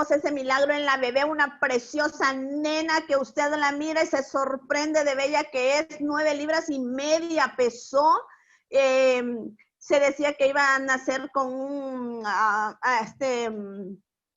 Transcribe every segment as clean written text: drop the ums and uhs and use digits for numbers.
ese milagro en la bebé, una preciosa nena que usted la mira y se sorprende de bella que es. 9,5 libras pesó. Se decía que iba a nacer con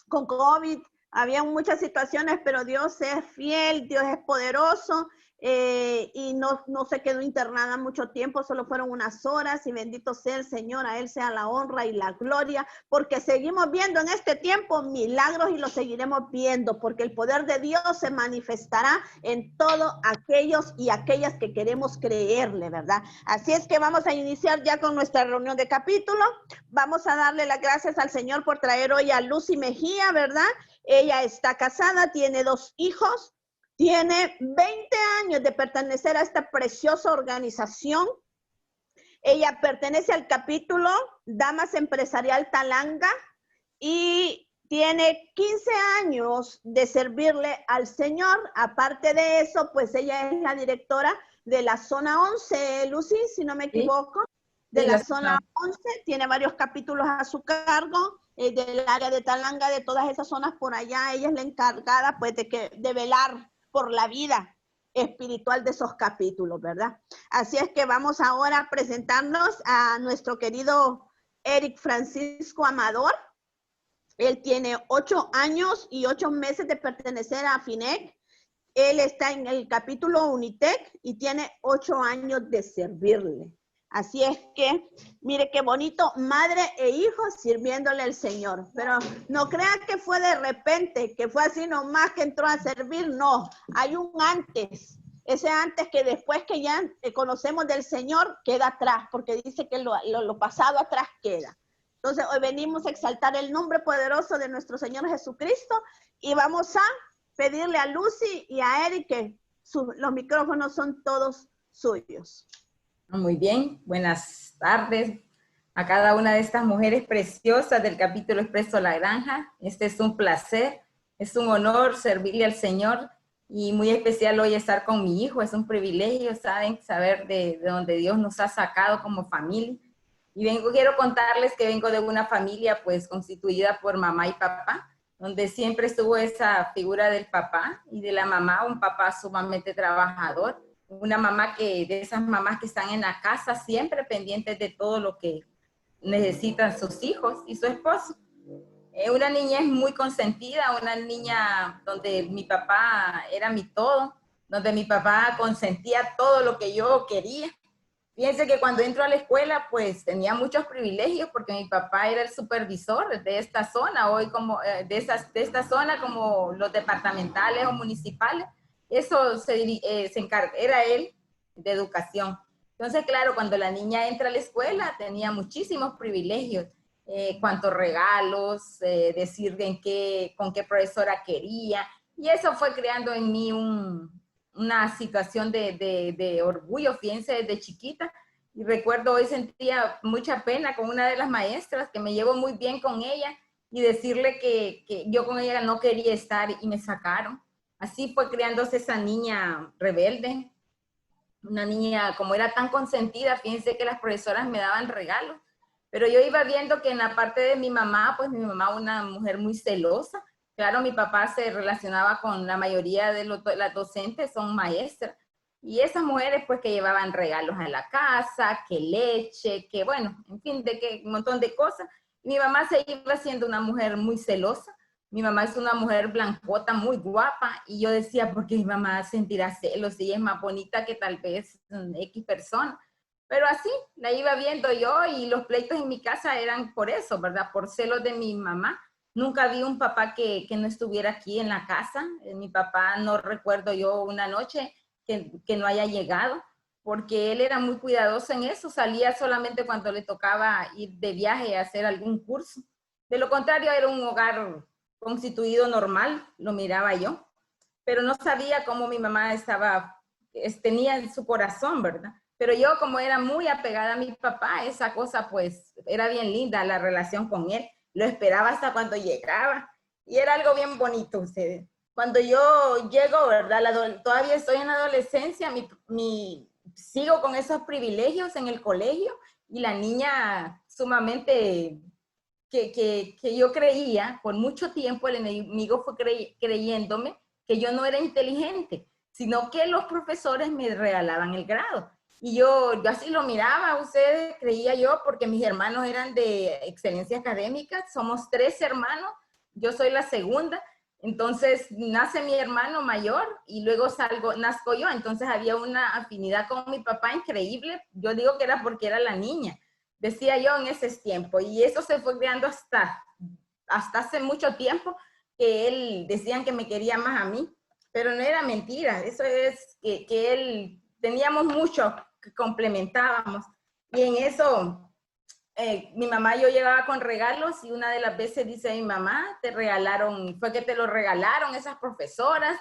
con COVID. Había muchas situaciones, pero Dios es fiel, Dios es poderoso. Y no se quedó internada mucho tiempo, solo fueron unas horas, y bendito sea el Señor, a Él sea la honra y la gloria, porque seguimos viendo en este tiempo milagros y los seguiremos viendo, porque el poder de Dios se manifestará en todos aquellos y aquellas que queremos creerle, ¿verdad? Así es que vamos a iniciar ya con nuestra reunión de capítulo. Vamos a darle las gracias al Señor por traer hoy a Lucy Mejía, ¿verdad? Ella está casada, tiene 2 hijos. Tiene 20 años de pertenecer a esta preciosa organización. Ella pertenece al capítulo Damas Empresarial Talanga y tiene 15 años de servirle al Señor. Aparte de eso, pues ella es la directora de la zona 11, Lucy, si no me equivoco, de la zona 11. Tiene varios capítulos a su cargo. Del área de Talanga, de todas esas zonas por allá. Ella es la encargada, pues, de velar por la vida espiritual de esos capítulos, ¿verdad? Así es que vamos ahora a presentarnos a nuestro querido Eric Francisco Amador. Él tiene 8 años y 8 meses de pertenecer a FINEC. Él está en el capítulo Unitec y tiene 8 años de servirle. Así es que, mire qué bonito, madre e hijo sirviéndole al Señor. Pero no crean que fue de repente, que fue así nomás que entró a servir. No, hay un antes. Ese antes que después que ya conocemos del Señor queda atrás, porque dice que lo pasado atrás queda. Entonces hoy venimos a exaltar el nombre poderoso de nuestro Señor Jesucristo y vamos a pedirle a Lucy y a Eric que los micrófonos son todos suyos. Muy bien, buenas tardes a cada una de estas mujeres preciosas del capítulo Expreso La Granja. Este es un placer, es un honor servirle al Señor y muy especial hoy estar con mi hijo. Es un privilegio, ¿saben? Saber de donde Dios nos ha sacado como familia. Y quiero contarles que vengo de una familia pues constituida por mamá y papá, donde siempre estuvo esa figura del papá y de la mamá, un papá sumamente trabajador. Una mamá de esas mamás que están en la casa siempre pendientes de todo lo que necesitan sus hijos y su esposo. Una niñez muy consentida, una niña donde mi papá era mi todo, donde mi papá consentía todo lo que yo quería. Fíjense que cuando entro a la escuela, pues tenía muchos privilegios porque mi papá era el supervisor de esta zona, hoy como de esta zona como los departamentales o municipales. Eso era él de educación. Entonces, claro, cuando la niña entra a la escuela, tenía muchísimos privilegios, cuántos regalos, decir con qué profesora quería, y eso fue creando en mí una situación de orgullo, fíjense, desde chiquita. Y recuerdo hoy sentía mucha pena con una de las maestras, que me llevo muy bien con ella, y decirle que yo con ella no quería estar y me sacaron. Así fue creándose esa niña rebelde, una niña como era tan consentida. Fíjense que las profesoras me daban regalos, pero yo iba viendo que en la parte de mi mamá, pues mi mamá una mujer muy celosa. Claro, mi papá se relacionaba con la mayoría de las docentes, son maestras, y esas mujeres pues que llevaban regalos a la casa, que leche, que bueno, en fin, un montón de cosas. Mi mamá se iba siendo una mujer muy celosa. Mi mamá es una mujer blancota, muy guapa, y yo decía, ¿por qué mi mamá sentirá celos si ella es más bonita que tal vez X persona? Pero así la iba viendo yo, y los pleitos en mi casa eran por eso, ¿verdad? Por celos de mi mamá. Nunca vi un papá que no estuviera aquí en la casa. Mi papá, no recuerdo yo una noche que no haya llegado, porque él era muy cuidadoso en eso. Salía solamente cuando le tocaba ir de viaje a hacer algún curso. De lo contrario, era un hogar constituido normal, lo miraba yo, pero no sabía cómo mi mamá tenía en su corazón, ¿verdad? Pero yo, como era muy apegada a mi papá, esa cosa pues era bien linda, la relación con él. Lo esperaba hasta cuando llegaba y era algo bien bonito, ustedes. Cuando yo llego, ¿verdad? Todavía estoy en la adolescencia, sigo con esos privilegios en el colegio, y la niña sumamente que yo creía, por mucho tiempo el enemigo fue creyéndome que yo no era inteligente, sino que los profesores me regalaban el grado. Y yo así lo miraba, ustedes, creía yo, porque mis hermanos eran de excelencia académica, somos 3 hermanos, yo soy la segunda, entonces nace mi hermano mayor y luego nazco yo, entonces había una afinidad con mi papá increíble, yo digo que era porque era la niña, decía yo en ese tiempo, y eso se fue creando hasta hace mucho tiempo, que él, decían que me quería más a mí, pero no era mentira, eso es que él, teníamos mucho que complementábamos, y en eso mi mamá y yo llegaba con regalos y una de las veces dice mi mamá, te regalaron, fue que te lo regalaron esas profesoras,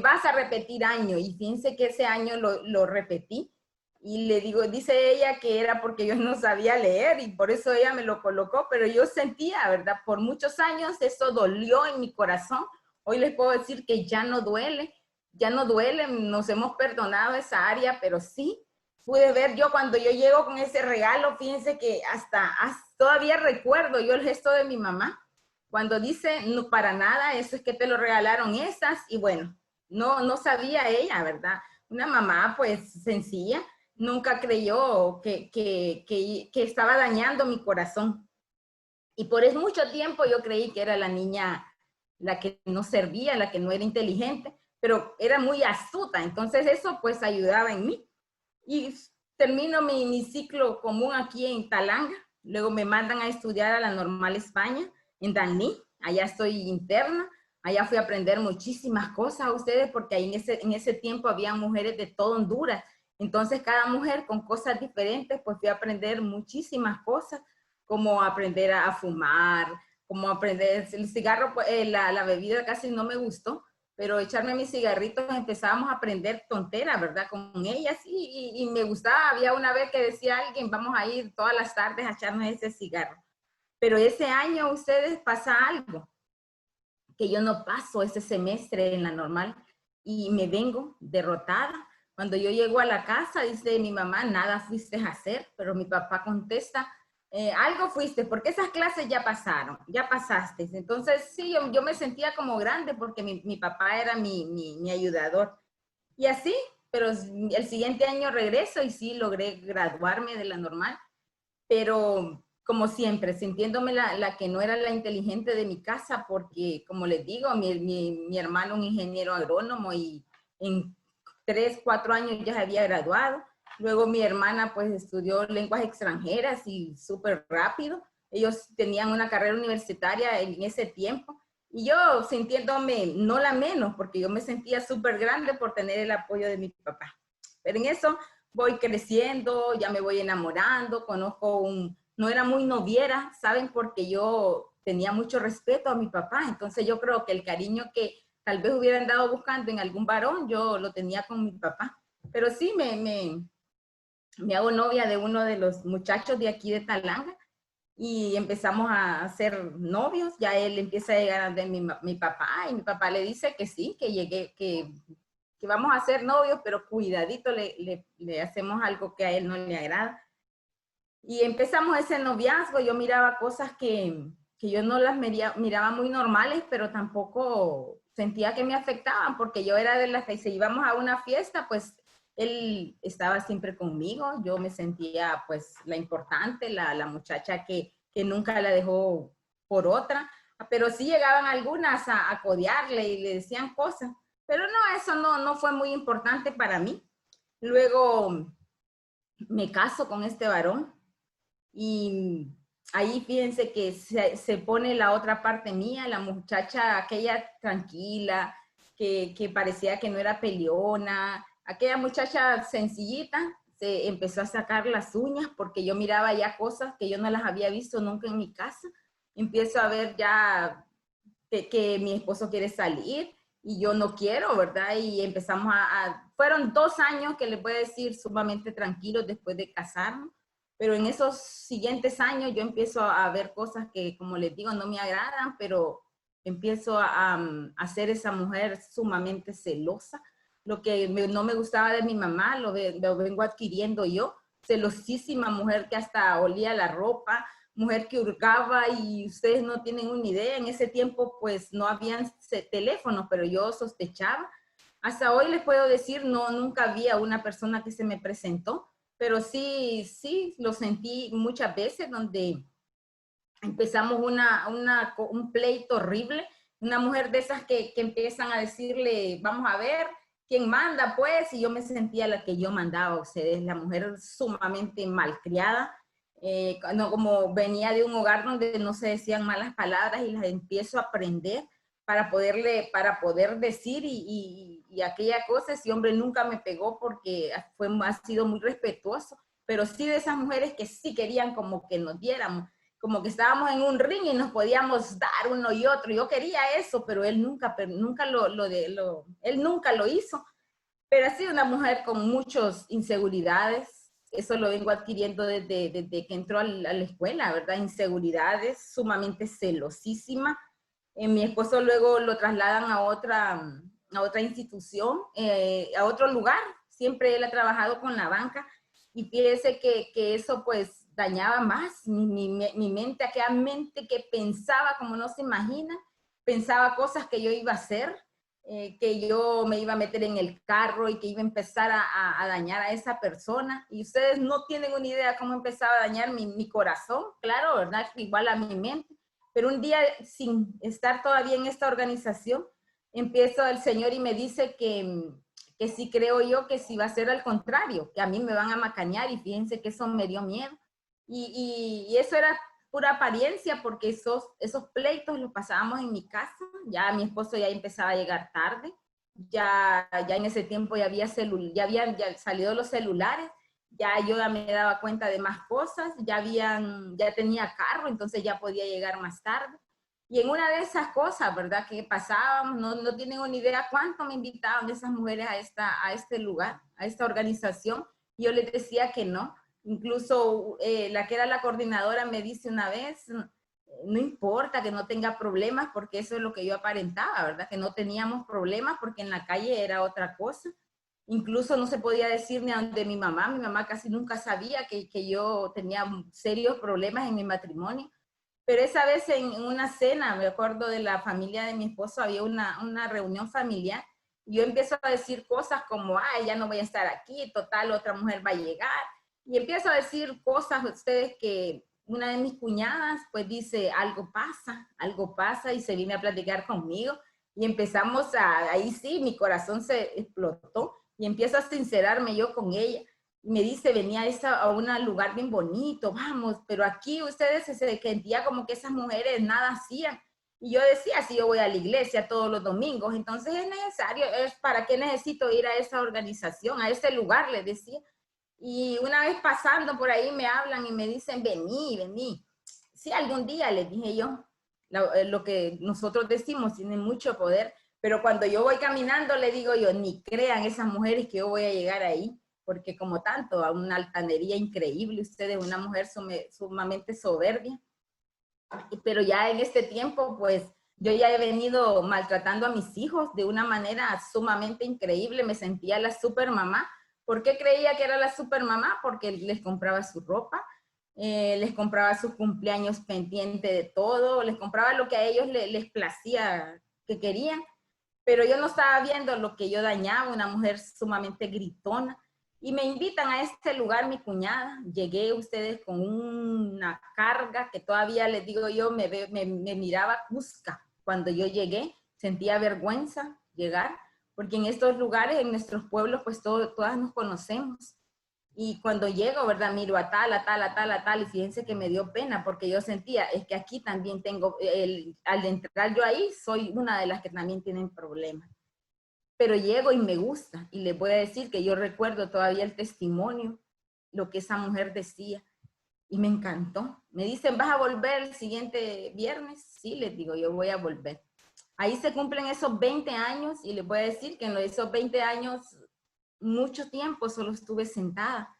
vas a repetir año, y fíjense que ese año lo repetí, y le digo, dice ella que era porque yo no sabía leer y por eso ella me lo colocó, pero yo sentía, ¿verdad? Por muchos años eso dolió en mi corazón. Hoy les puedo decir que ya no duele, nos hemos perdonado esa área, pero sí, pude ver yo cuando yo llego con ese regalo, fíjense que hasta todavía recuerdo yo el gesto de mi mamá, cuando dice, no para nada, eso es que te lo regalaron esas, y bueno, no sabía ella, ¿verdad? Una mamá pues sencilla, nunca creyó que estaba dañando mi corazón. Y por eso mucho tiempo yo creí que era la niña la que no servía, la que no era inteligente, pero era muy astuta, entonces eso pues ayudaba en mí. Y termino mi ciclo común aquí en Talanga, luego me mandan a estudiar a la Normal España, en Danlí, allá estoy interna, allá fui a aprender muchísimas cosas a ustedes, porque ahí en ese tiempo había mujeres de todo Honduras, entonces cada mujer con cosas diferentes, pues fui a aprender muchísimas cosas, como aprender a fumar, como aprender el cigarro, pues, la bebida casi no me gustó, pero echarme mis cigarritos, empezábamos a aprender tonteras, ¿verdad? Con ellas, y me gustaba. Había una vez que decía alguien, vamos a ir todas las tardes a echarnos ese cigarro. Pero ese año ustedes pasa algo, que yo no paso ese semestre en la normal y me vengo derrotada. Cuando yo llego a la casa, dice mi mamá, nada fuiste a hacer, pero mi papá contesta, algo fuiste, porque esas clases ya pasaron, ya pasaste. Entonces, sí, yo me sentía como grande porque mi papá era mi ayudador. Y así, pero el siguiente año regreso y sí, logré graduarme de la normal, pero como siempre, sintiéndome la que no era la inteligente de mi casa, porque como les digo, mi hermano un ingeniero agrónomo y en 3, 4 años ya se había graduado. Luego mi hermana pues estudió lenguas extranjeras y súper rápido. Ellos tenían una carrera universitaria en ese tiempo. Y yo sintiéndome no la menos, porque yo me sentía súper grande por tener el apoyo de mi papá. Pero en eso voy creciendo, ya me voy enamorando, conozco no era muy noviera, ¿saben? Porque yo tenía mucho respeto a mi papá. Entonces yo creo que el cariño que tal vez hubiera andado buscando en algún varón, yo lo tenía con mi papá. Pero sí, me hago novia de uno de los muchachos de aquí de Talanga y empezamos a ser novios. Ya él empieza a llegar de mi papá y mi papá le dice que sí, que llegué, que vamos a ser novios, pero cuidadito le hacemos algo que a él no le agrada. Y empezamos ese noviazgo, yo miraba cosas que yo no las miraba muy normales, pero tampoco sentía que me afectaban, porque yo era de las que si íbamos a una fiesta, pues él estaba siempre conmigo, yo me sentía pues la importante, la muchacha que nunca la dejó por otra, pero sí llegaban algunas a codearle y le decían cosas, pero no, eso no fue muy importante para mí. Luego me caso con este varón y ahí fíjense que se pone la otra parte mía, la muchacha aquella tranquila, que parecía que no era peleona, aquella muchacha sencillita, se empezó a sacar las uñas porque yo miraba ya cosas que yo no las había visto nunca en mi casa. Empiezo a ver ya que mi esposo quiere salir y yo no quiero, ¿verdad? Y empezamos fueron 2 años que les voy a decir sumamente tranquilos después de casarnos, pero en esos siguientes años yo empiezo a ver cosas que, como les digo, no me agradan, pero empiezo a ser esa mujer sumamente celosa. Lo que no me gustaba de mi mamá lo vengo adquiriendo yo, celosísima mujer que hasta olía la ropa, mujer que hurgaba y ustedes no tienen una idea. En ese tiempo pues no habían teléfonos, pero yo sospechaba. Hasta hoy les puedo decir, no, nunca había una persona que se me presentó, pero sí, lo sentí muchas veces donde empezamos un pleito horrible. Una mujer de esas que empiezan a decirle, vamos a ver, ¿quién manda pues? Y yo me sentía la que yo mandaba, o sea, es la mujer sumamente malcriada. No, como venía de un hogar donde no se decían malas palabras y las empiezo a aprender para poder decir y aquella cosa. Ese hombre nunca me pegó porque ha sido muy respetuoso, pero sí de esas mujeres que sí querían como que nos diéramos, como que estábamos en un ring y nos podíamos dar uno y otro. Yo quería eso, pero él nunca él nunca lo hizo. Pero ha sido una mujer con muchas inseguridades. Eso lo vengo adquiriendo desde que entró a la escuela, ¿verdad? Inseguridades, sumamente celosísima. Mi esposo luego lo trasladan a otra institución, a otro lugar. Siempre él ha trabajado con la banca y fíjese que eso pues dañaba más mi mente, aquella mente que pensaba como no se imagina, pensaba cosas que yo iba a hacer, que yo me iba a meter en el carro y que iba a empezar a dañar a esa persona. Y ustedes no tienen una idea cómo empezaba a dañar mi corazón, claro, ¿verdad? Igual a mi mente. Pero un día, sin estar todavía en esta organización, empiezo el Señor y me dice que sí creo yo que sí va a ser al contrario, que a mí me van a macañar, y fíjense que eso me dio miedo. Y eso era pura apariencia, porque esos pleitos los pasábamos en mi casa. Ya mi esposo ya empezaba a llegar tarde, ya en ese tiempo ya habían salido los celulares, ya yo ya me daba cuenta de más cosas, ya tenía carro, entonces ya podía llegar más tarde. Y en una de esas cosas, ¿verdad? Que pasábamos, no tienen una idea cuánto me invitaban esas mujeres a este lugar, a esta organización. Yo les decía que no. Incluso la que era la coordinadora me dice una vez, no importa que no tenga problemas, porque eso es lo que yo aparentaba, ¿verdad? Que no teníamos problemas porque en la calle era otra cosa. Incluso no se podía decir ni a donde mi mamá casi nunca sabía que yo tenía serios problemas en mi matrimonio. Pero esa vez en una cena, me acuerdo de la familia de mi esposo, había una reunión familiar, y yo empiezo a decir cosas como, ay, ya no voy a estar aquí, total, otra mujer va a llegar. Y empiezo a decir cosas a ustedes que una de mis cuñadas pues dice, algo pasa, y se viene a platicar conmigo. Y empezamos ahí sí, mi corazón se explotó y empiezo a sincerarme yo con ella. Y me dice, venía a un lugar bien bonito, vamos, pero aquí ustedes se sentía como que esas mujeres nada hacían. Y yo decía, si yo voy a la iglesia todos los domingos, entonces es necesario, ¿para qué necesito ir a esa organización, a ese lugar? Les decía. Y una vez pasando por ahí me hablan y me dicen, vení. Sí, algún día, les dije yo, lo que nosotros decimos tiene mucho poder, pero cuando yo voy caminando le digo yo, ni crean esas mujeres que yo voy a llegar ahí, porque como tanto, a una altanería increíble, ustedes, una mujer sumamente soberbia. Pero ya en este tiempo, pues, yo ya he venido maltratando a mis hijos de una manera sumamente increíble. Me sentía la super mamá. ¿Por qué creía que era la super mamá? Porque les compraba su ropa, les compraba sus cumpleaños pendiente de todo, les compraba lo que a ellos les placía que querían, pero yo no estaba viendo lo que yo dañaba, una mujer sumamente gritona. Y me invitan a este lugar, mi cuñada. Llegué ustedes con una carga que todavía les digo yo, me miraba cusca. Cuando yo llegué, sentía vergüenza llegar, porque en estos lugares, en nuestros pueblos, pues todas nos conocemos. Y cuando llego, ¿verdad? Miro a tal, y fíjense que me dio pena, porque yo sentía, es que aquí también tengo, al entrar yo ahí, soy una de las que también tienen problemas. Pero llego y me gusta, y les voy a decir que yo recuerdo todavía el testimonio, lo que esa mujer decía, y me encantó. Me dicen, ¿vas a volver el siguiente viernes? Sí, les digo, yo voy a volver. Ahí se cumplen esos 20 años, y les voy a decir que en esos 20 años, mucho tiempo solo estuve sentada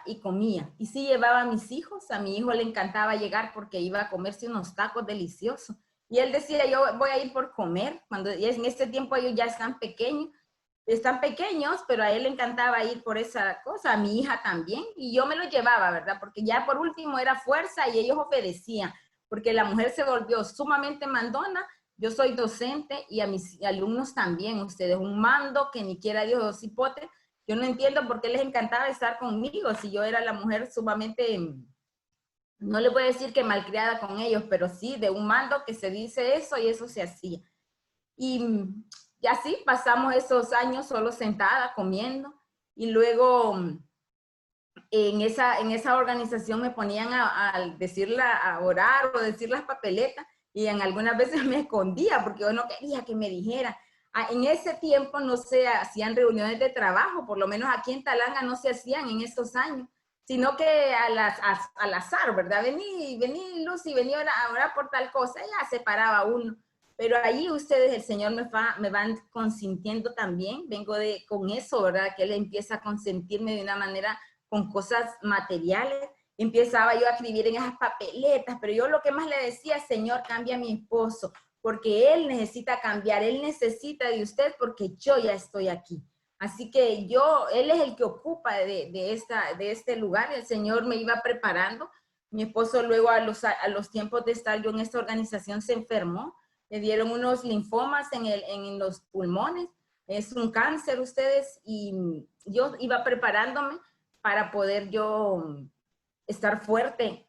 y comía. Y sí llevaba a mis hijos, a mi hijo le encantaba llegar porque iba a comerse unos tacos deliciosos. Y él decía, yo voy a ir por comer, cuando en este tiempo ellos ya están pequeños, están pequeños, pero a él le encantaba ir por esa cosa, a mi hija también, y yo me lo llevaba, ¿verdad? Porque ya por último era fuerza y ellos obedecían, porque la mujer se volvió sumamente mandona. Yo soy docente y a mis alumnos también, ustedes, un mando que ni quiera Dios dos hipotes. Yo no entiendo por qué les encantaba estar conmigo, si yo era la mujer sumamente, no le voy a decir que malcriada con ellos, pero sí de un mando que se dice eso y eso se hacía. Y así pasamos esos años solo sentada, comiendo, y luego en esa organización me ponían a orar o decir las papeletas, y en algunas veces me escondía porque yo no quería que me dijera. En ese tiempo no se hacían reuniones de trabajo, por lo menos aquí en Talanga no se hacían en esos años, sino que al azar, ¿verdad? Vení Lucy, vení ahora por tal cosa, ya se paraba uno. Pero ahí ustedes, el Señor me van consintiendo también, vengo con eso, ¿verdad? Que Él empieza a consentirme de una manera con cosas materiales. Empezaba yo a escribir en esas papeletas, pero yo lo que más le decía, Señor, cambia a mi esposo, porque él necesita cambiar, él necesita de usted porque yo ya estoy aquí. Así que él es el que ocupa de este lugar, el Señor me iba preparando. Mi esposo luego a los tiempos de estar yo en esta organización se enfermó, le dieron unos linfomas en los pulmones, es un cáncer ustedes, y yo iba preparándome para poder yo estar fuerte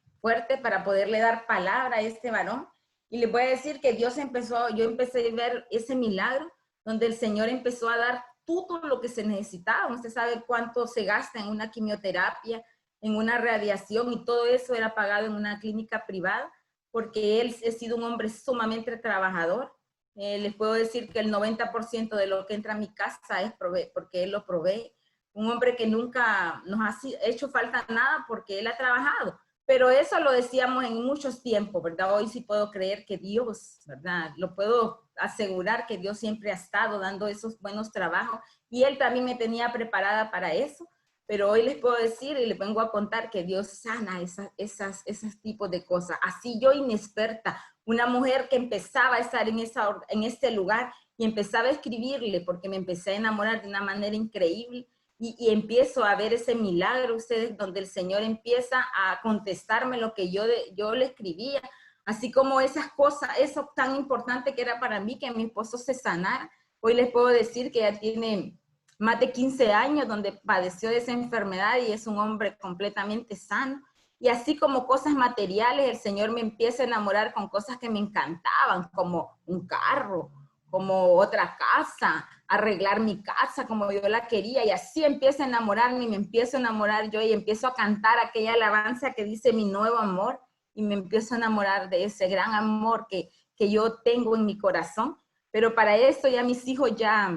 para poderle dar palabra a este varón. Y les voy a decir que yo empecé a ver ese milagro donde el Señor empezó a dar todo lo que se necesitaba. Usted sabe cuánto se gasta en una quimioterapia, en una radiación, y todo eso era pagado en una clínica privada, porque él ha sido un hombre sumamente trabajador. Les puedo decir que el 90% de lo que entra a mi casa es porque él lo provee. Un hombre que nunca nos ha hecho falta nada porque él ha trabajado. Pero eso lo decíamos en muchos tiempos, ¿verdad? Hoy sí puedo creer que Dios, ¿verdad? Lo puedo asegurar que Dios siempre ha estado dando esos buenos trabajos, y Él también me tenía preparada para eso. Pero hoy les puedo decir y les vengo a contar que Dios sana esos tipos de cosas. Así yo, inexperta, una mujer que empezaba a estar en este lugar y empezaba a escribirle porque me empecé a enamorar de una manera increíble. Y empiezo a ver ese milagro, ustedes, donde el Señor empieza a contestarme lo que yo le escribía, así como esas cosas, eso tan importante que era para mí, que mi esposo se sanara. Hoy les puedo decir que ya tiene más de 15 años donde padeció de esa enfermedad y es un hombre completamente sano. Y así como cosas materiales, el Señor me empieza a enamorar con cosas que me encantaban, como un carro, como otra casa, arreglar mi casa como yo la quería, y así empiezo a enamorarme, y me empiezo a enamorar yo, y empiezo a cantar aquella alabanza que dice mi nuevo amor, y me empiezo a enamorar de ese gran amor que yo tengo en mi corazón. Pero para esto ya mis hijos ya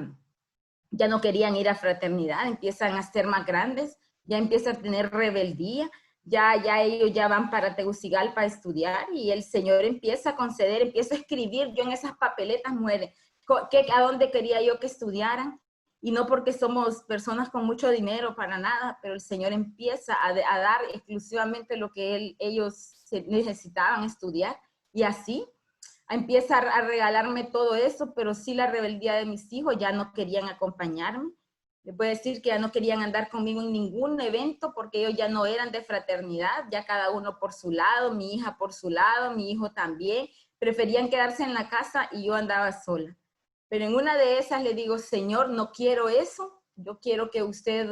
no querían ir a fraternidad, empiezan a ser más grandes, ya empiezan a tener rebeldía, ya ellos ya van para Tegucigalpa a estudiar, y el Señor empieza a conceder, empiezo a escribir yo en esas papeletas, mujeres, a dónde quería yo que estudiaran, y no porque somos personas con mucho dinero, para nada, pero el Señor empieza a dar exclusivamente lo que ellos necesitaban estudiar, y así empieza a regalarme todo eso, pero sí la rebeldía de mis hijos, ya no querían acompañarme. Les voy a decir que ya no querían andar conmigo en ningún evento porque ellos ya no eran de fraternidad, ya cada uno por su lado, mi hija por su lado, mi hijo también. Preferían quedarse en la casa y yo andaba sola. Pero en una de esas le digo, Señor, no quiero eso, yo quiero que usted,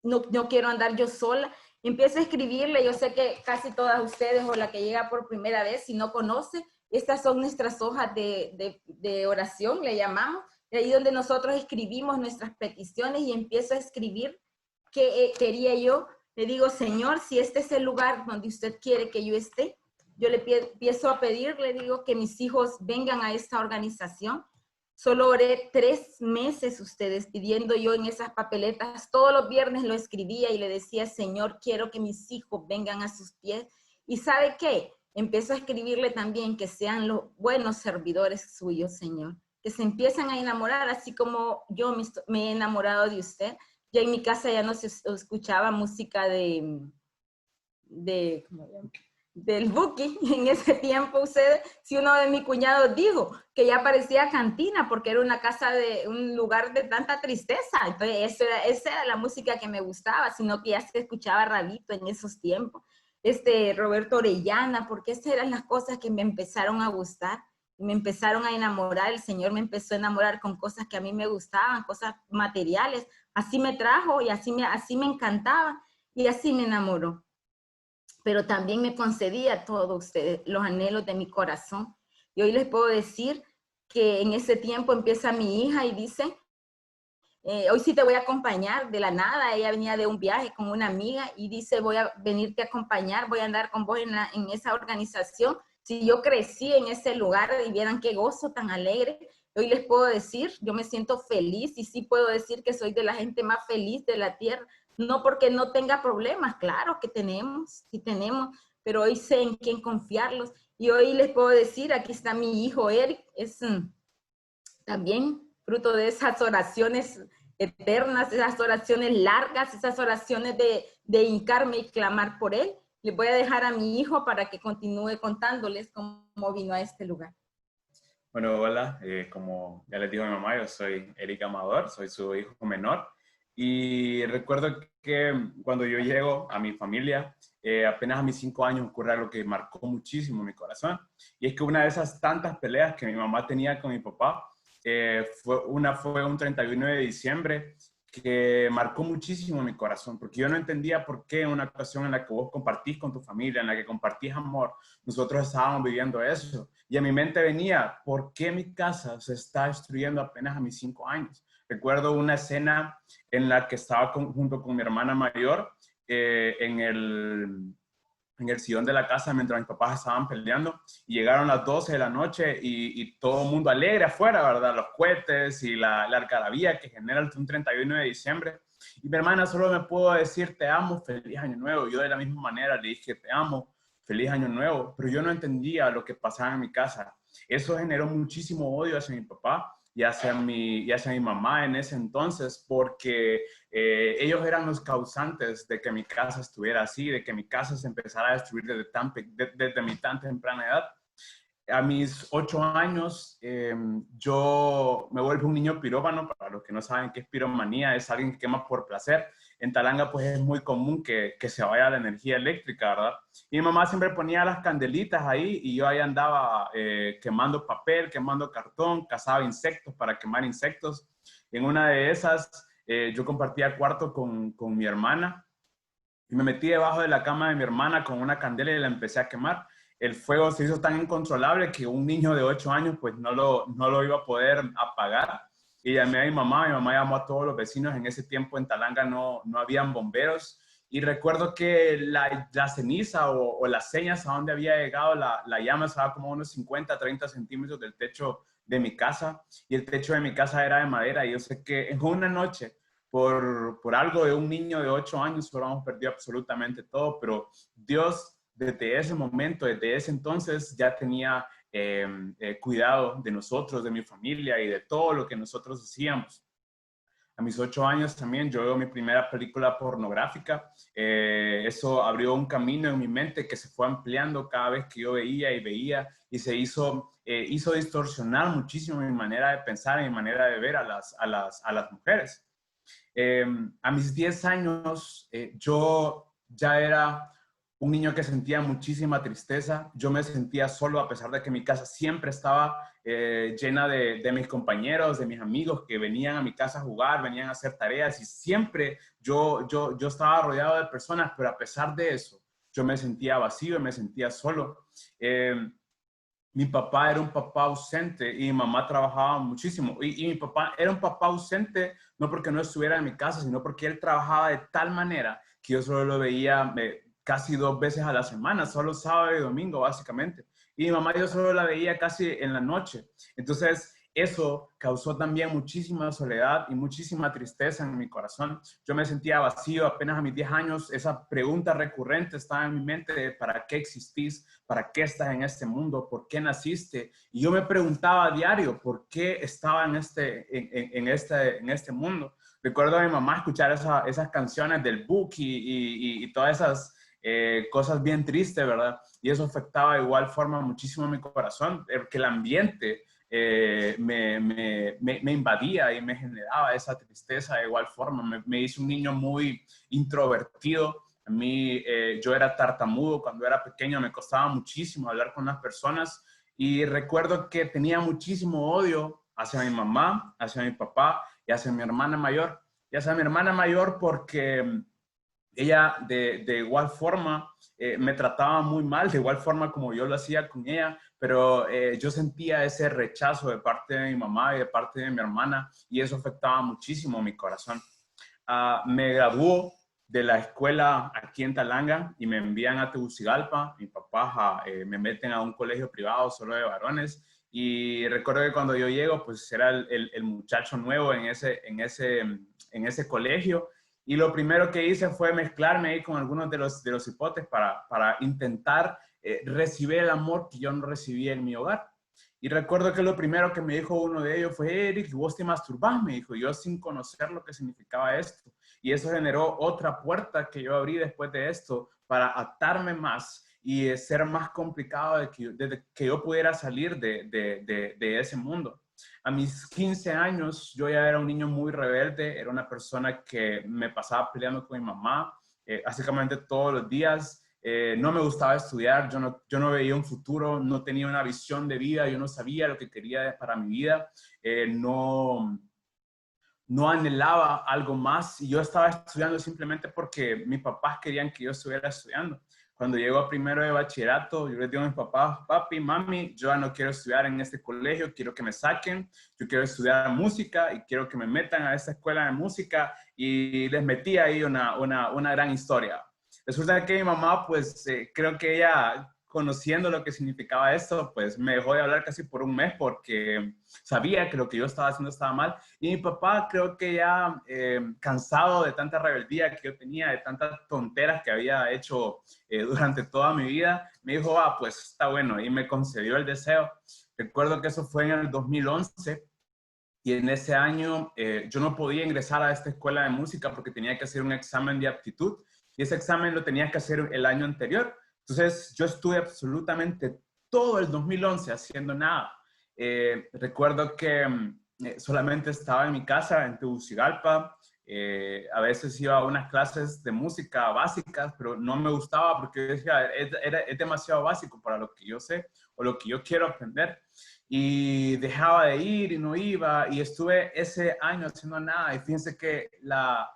no quiero andar yo sola. Empiezo a escribirle, yo sé que casi todas ustedes o la que llega por primera vez, si no conoce, estas son nuestras hojas de oración, le llamamos, de ahí donde nosotros escribimos nuestras peticiones, y empiezo a escribir qué quería yo. Le digo, Señor, si este es el lugar donde usted quiere que yo esté, yo le empiezo a pedir, le digo que mis hijos vengan a esta organización. Solo oré 3 meses, ustedes, pidiendo yo en esas papeletas. Todos los viernes lo escribía y le decía, Señor, quiero que mis hijos vengan a sus pies. ¿Y sabe qué? Empiezo a escribirle también que sean los buenos servidores suyos, Señor. Que se empiezan a enamorar, así como yo me he enamorado de usted. Ya en mi casa ya no se escuchaba música de del Buki. En ese tiempo si uno de mis cuñados dijo que ya parecía cantina porque era una casa un lugar de tanta tristeza. Entonces esa era la música que me gustaba, sino que ya se escuchaba Rabito en esos tiempos. Roberto Orellana, porque esas eran las cosas que me empezaron a gustar. Me empezaron a enamorar, el Señor me empezó a enamorar con cosas que a mí me gustaban, cosas materiales. Así me trajo y así me encantaba y así me enamoró. Pero también me concedía todos ustedes los anhelos de mi corazón. Y hoy les puedo decir que en ese tiempo empieza mi hija y dice, hoy sí te voy a acompañar de la nada. Ella venía de un viaje con una amiga y dice, voy a venirte a acompañar, voy a andar con vos en esa organización. Si yo crecí en ese lugar y vieran qué gozo tan alegre, hoy les puedo decir, yo me siento feliz y sí puedo decir que soy de la gente más feliz de la tierra. No porque no tenga problemas, claro que tenemos, sí tenemos, pero hoy sé en quién confiarlos. Y hoy les puedo decir, aquí está mi hijo Eric, es también fruto de esas oraciones eternas, esas oraciones largas, esas oraciones de hincarme y clamar por él. Les voy a dejar a mi hijo para que continúe contándoles cómo vino a este lugar. Bueno, hola, como ya les dijo mi mamá, yo soy Eric Amador, soy su hijo menor. Y recuerdo que cuando yo llego a mi familia, apenas a mis 5 años ocurre algo que marcó muchísimo mi corazón. Y es que una de esas tantas peleas que mi mamá tenía con mi papá, fue un 31 de diciembre que marcó muchísimo mi corazón, porque yo no entendía por qué en una ocasión en la que vos compartís con tu familia, en la que compartís amor, nosotros estábamos viviendo eso. Y a mi mente venía, ¿por qué mi casa se está destruyendo apenas a mis 5 años? Recuerdo una escena en la que estaba junto con mi hermana mayor en el sillón de la casa mientras mis papás estaban peleando y llegaron las 12 de la noche y todo el mundo alegre afuera, ¿verdad? Los cohetes y la algarabía que genera un 31 de diciembre. Y mi hermana solo me pudo decir, te amo, feliz año nuevo. Yo de la misma manera le dije, te amo, feliz año nuevo, pero yo no entendía lo que pasaba en mi casa. Eso generó muchísimo odio hacia mi papá y hacia mi mamá en ese entonces, porque ellos eran los causantes de que mi casa estuviera así, de que mi casa se empezara a destruir desde mi tan temprana edad. A mis 8 años, yo me vuelvo un niño pirómano. Para los que no saben qué es piromanía, es alguien que quema por placer. En Talanga, pues es muy común que se vaya la energía eléctrica, ¿verdad? Y mi mamá siempre ponía las candelitas ahí y yo ahí andaba quemando papel, quemando cartón, cazaba insectos para quemar insectos. En una de esas, yo compartía cuarto con mi hermana y me metí debajo de la cama de mi hermana con una candela y la empecé a quemar. El fuego se hizo tan incontrolable que un niño de 8 años pues no lo iba a poder apagar. Y llamé a mi mamá llamó a todos los vecinos. En ese tiempo en Talanga no habían bomberos. Y recuerdo que la ceniza o las señas a donde había llegado la llama estaba como a unos 50, 30 centímetros del techo de mi casa. Y el techo de mi casa era de madera. Y yo sé que en una noche, por algo de un niño de 8 años, solo hemos perdido absolutamente todo. Pero Dios, desde ese momento, desde ese entonces, ya tenía cuidado de nosotros, de mi familia y de todo lo que nosotros hacíamos. A mis 8 años también yo veo mi primera película pornográfica. Eso abrió un camino en mi mente que se fue ampliando cada vez que yo veía y se hizo distorsionar muchísimo mi manera de pensar y mi manera de ver a las mujeres. A mis 10 años yo ya era un niño que sentía muchísima tristeza. Yo me sentía solo a pesar de que mi casa siempre estaba llena de mis compañeros, de mis amigos que venían a mi casa a jugar, venían a hacer tareas y siempre yo estaba rodeado de personas, pero a pesar de eso, yo me sentía vacío, me sentía solo. Mi papá era un papá ausente y mi mamá trabajaba muchísimo. Y mi papá era un papá ausente no porque no estuviera en mi casa, sino porque él trabajaba de tal manera que yo solo lo veía casi 2 veces a la semana, solo sábado y domingo básicamente. Y mi mamá yo solo la veía casi en la noche. Entonces eso causó también muchísima soledad y muchísima tristeza en mi corazón. Yo me sentía vacío apenas a mis 10 años. Esa pregunta recurrente estaba en mi mente de ¿para qué existís? ¿Para qué estás en este mundo? ¿Por qué naciste? Y yo me preguntaba a diario ¿por qué estaba en este mundo? Recuerdo a mi mamá escuchar esas canciones del Buki y todas esas cosas bien tristes, ¿verdad? Y eso afectaba de igual forma muchísimo mi corazón, que el ambiente me invadía y me generaba esa tristeza de igual forma. Me hizo un niño muy introvertido. A mí, yo era tartamudo cuando era pequeño, me costaba muchísimo hablar con las personas y recuerdo que tenía muchísimo odio hacia mi mamá, hacia mi papá y hacia mi hermana mayor. Y hacia mi hermana mayor porque ella de igual forma me trataba muy mal, de igual forma como yo lo hacía con ella, pero yo sentía ese rechazo de parte de mi mamá y de parte de mi hermana y eso afectaba muchísimo mi corazón. Me graduó de la escuela aquí en Talanga y me envían a Tegucigalpa. Mi papá me meten a un colegio privado solo de varones y recuerdo que cuando yo llego, pues era el muchacho nuevo en ese colegio. Y lo primero que hice fue mezclarme ahí con algunos de los hipotes para intentar recibir el amor que yo no recibía en mi hogar. Y recuerdo que lo primero que me dijo uno de ellos fue, Eric, vos te masturbás, me dijo, yo sin conocer lo que significaba esto. Y eso generó otra puerta que yo abrí después de esto para atarme más y ser más complicado de que yo pudiera salir de ese mundo. A mis 15 años yo ya era un niño muy rebelde, era una persona que me pasaba peleando con mi mamá, básicamente todos los días. No me gustaba estudiar, yo no veía un futuro, no tenía una visión de vida, yo no sabía lo que quería para mi vida, no anhelaba algo más y yo estaba estudiando simplemente porque mis papás querían que yo estuviera estudiando. Cuando llego a primero de bachillerato, yo les digo a mis papás, papi, mami, yo ya no quiero estudiar en este colegio, quiero que me saquen, yo quiero estudiar música y quiero que me metan a esta escuela de música y les metí ahí una gran historia. Resulta que mi mamá, pues creo que ella, conociendo lo que significaba esto, pues me dejó de hablar casi por un mes porque sabía que lo que yo estaba haciendo estaba mal. Y mi papá creo que ya cansado de tanta rebeldía que yo tenía, de tantas tonteras que había hecho durante toda mi vida, me dijo, pues está bueno, y me concedió el deseo. Recuerdo que eso fue en el 2011 y en ese año yo no podía ingresar a esta escuela de música porque tenía que hacer un examen de aptitud y ese examen lo tenía que hacer el año anterior. Entonces yo estuve absolutamente todo el 2011 haciendo nada. Recuerdo que solamente estaba en mi casa en Tegucigalpa. A veces iba a unas clases de música básicas, pero no me gustaba porque decía, es demasiado básico para lo que yo sé o lo que yo quiero aprender. Y dejaba de ir y no iba y estuve ese año haciendo nada. Y fíjense que la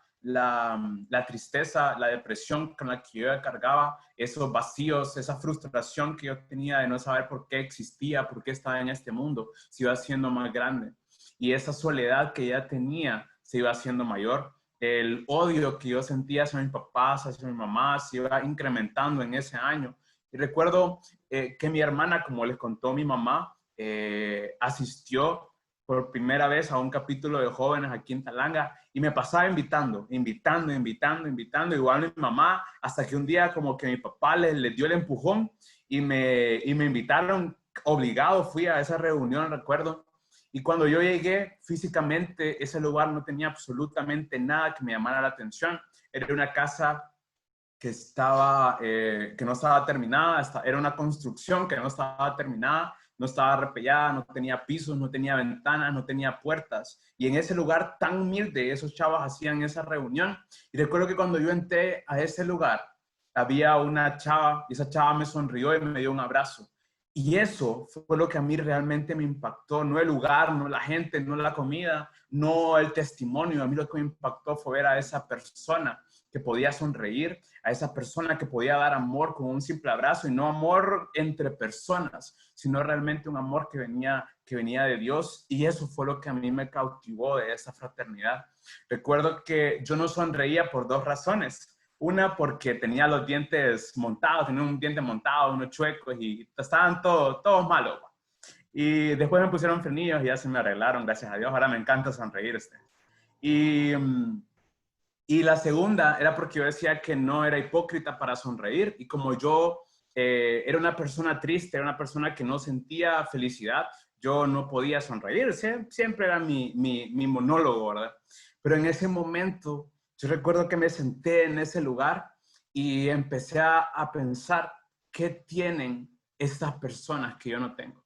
tristeza, la depresión con la que yo cargaba, esos vacíos, esa frustración que yo tenía de no saber por qué existía, por qué estaba en este mundo, se iba haciendo más grande. Y esa soledad que ya tenía se iba haciendo mayor. El odio que yo sentía hacia mis papás, hacia mi mamá, se iba incrementando en ese año. Y recuerdo que mi hermana, como les contó mi mamá, asistió por primera vez a un capítulo de jóvenes aquí en Talanga y me pasaba invitando, igual mi mamá, hasta que un día como que mi papá les dio el empujón y me invitaron, obligado fui a esa reunión, recuerdo, y cuando yo llegué físicamente, ese lugar no tenía absolutamente nada que me llamara la atención, era una casa que no estaba terminada, era una construcción que no estaba terminada, no estaba repellada, no tenía pisos, no tenía ventanas, no tenía puertas. Y en ese lugar tan humilde, esos chavos hacían esa reunión. Y recuerdo que cuando yo entré a ese lugar, había una chava, y esa chava me sonrió y me dio un abrazo. Y eso fue lo que a mí realmente me impactó, no el lugar, no la gente, no la comida, no el testimonio. A mí lo que me impactó fue ver a esa persona que podía sonreír, a esa persona que podía dar amor con un simple abrazo y no amor entre personas, sino realmente un amor que venía de Dios. Y eso fue lo que a mí me cautivó de esa fraternidad. Recuerdo que yo no sonreía por dos razones. Una, porque tenía los dientes montados, tenía un diente montado, unos chuecos y estaban todos malos. Y después me pusieron frenillos y ya se me arreglaron, gracias a Dios. Ahora me encanta sonreír. Y la segunda era porque yo decía que no era hipócrita para sonreír y como yo era una persona triste, era una persona que no sentía felicidad, yo no podía sonreír, siempre era mi monólogo, ¿verdad? Pero en ese momento, yo recuerdo que me senté en ese lugar y empecé a pensar, ¿qué tienen estas personas que yo no tengo?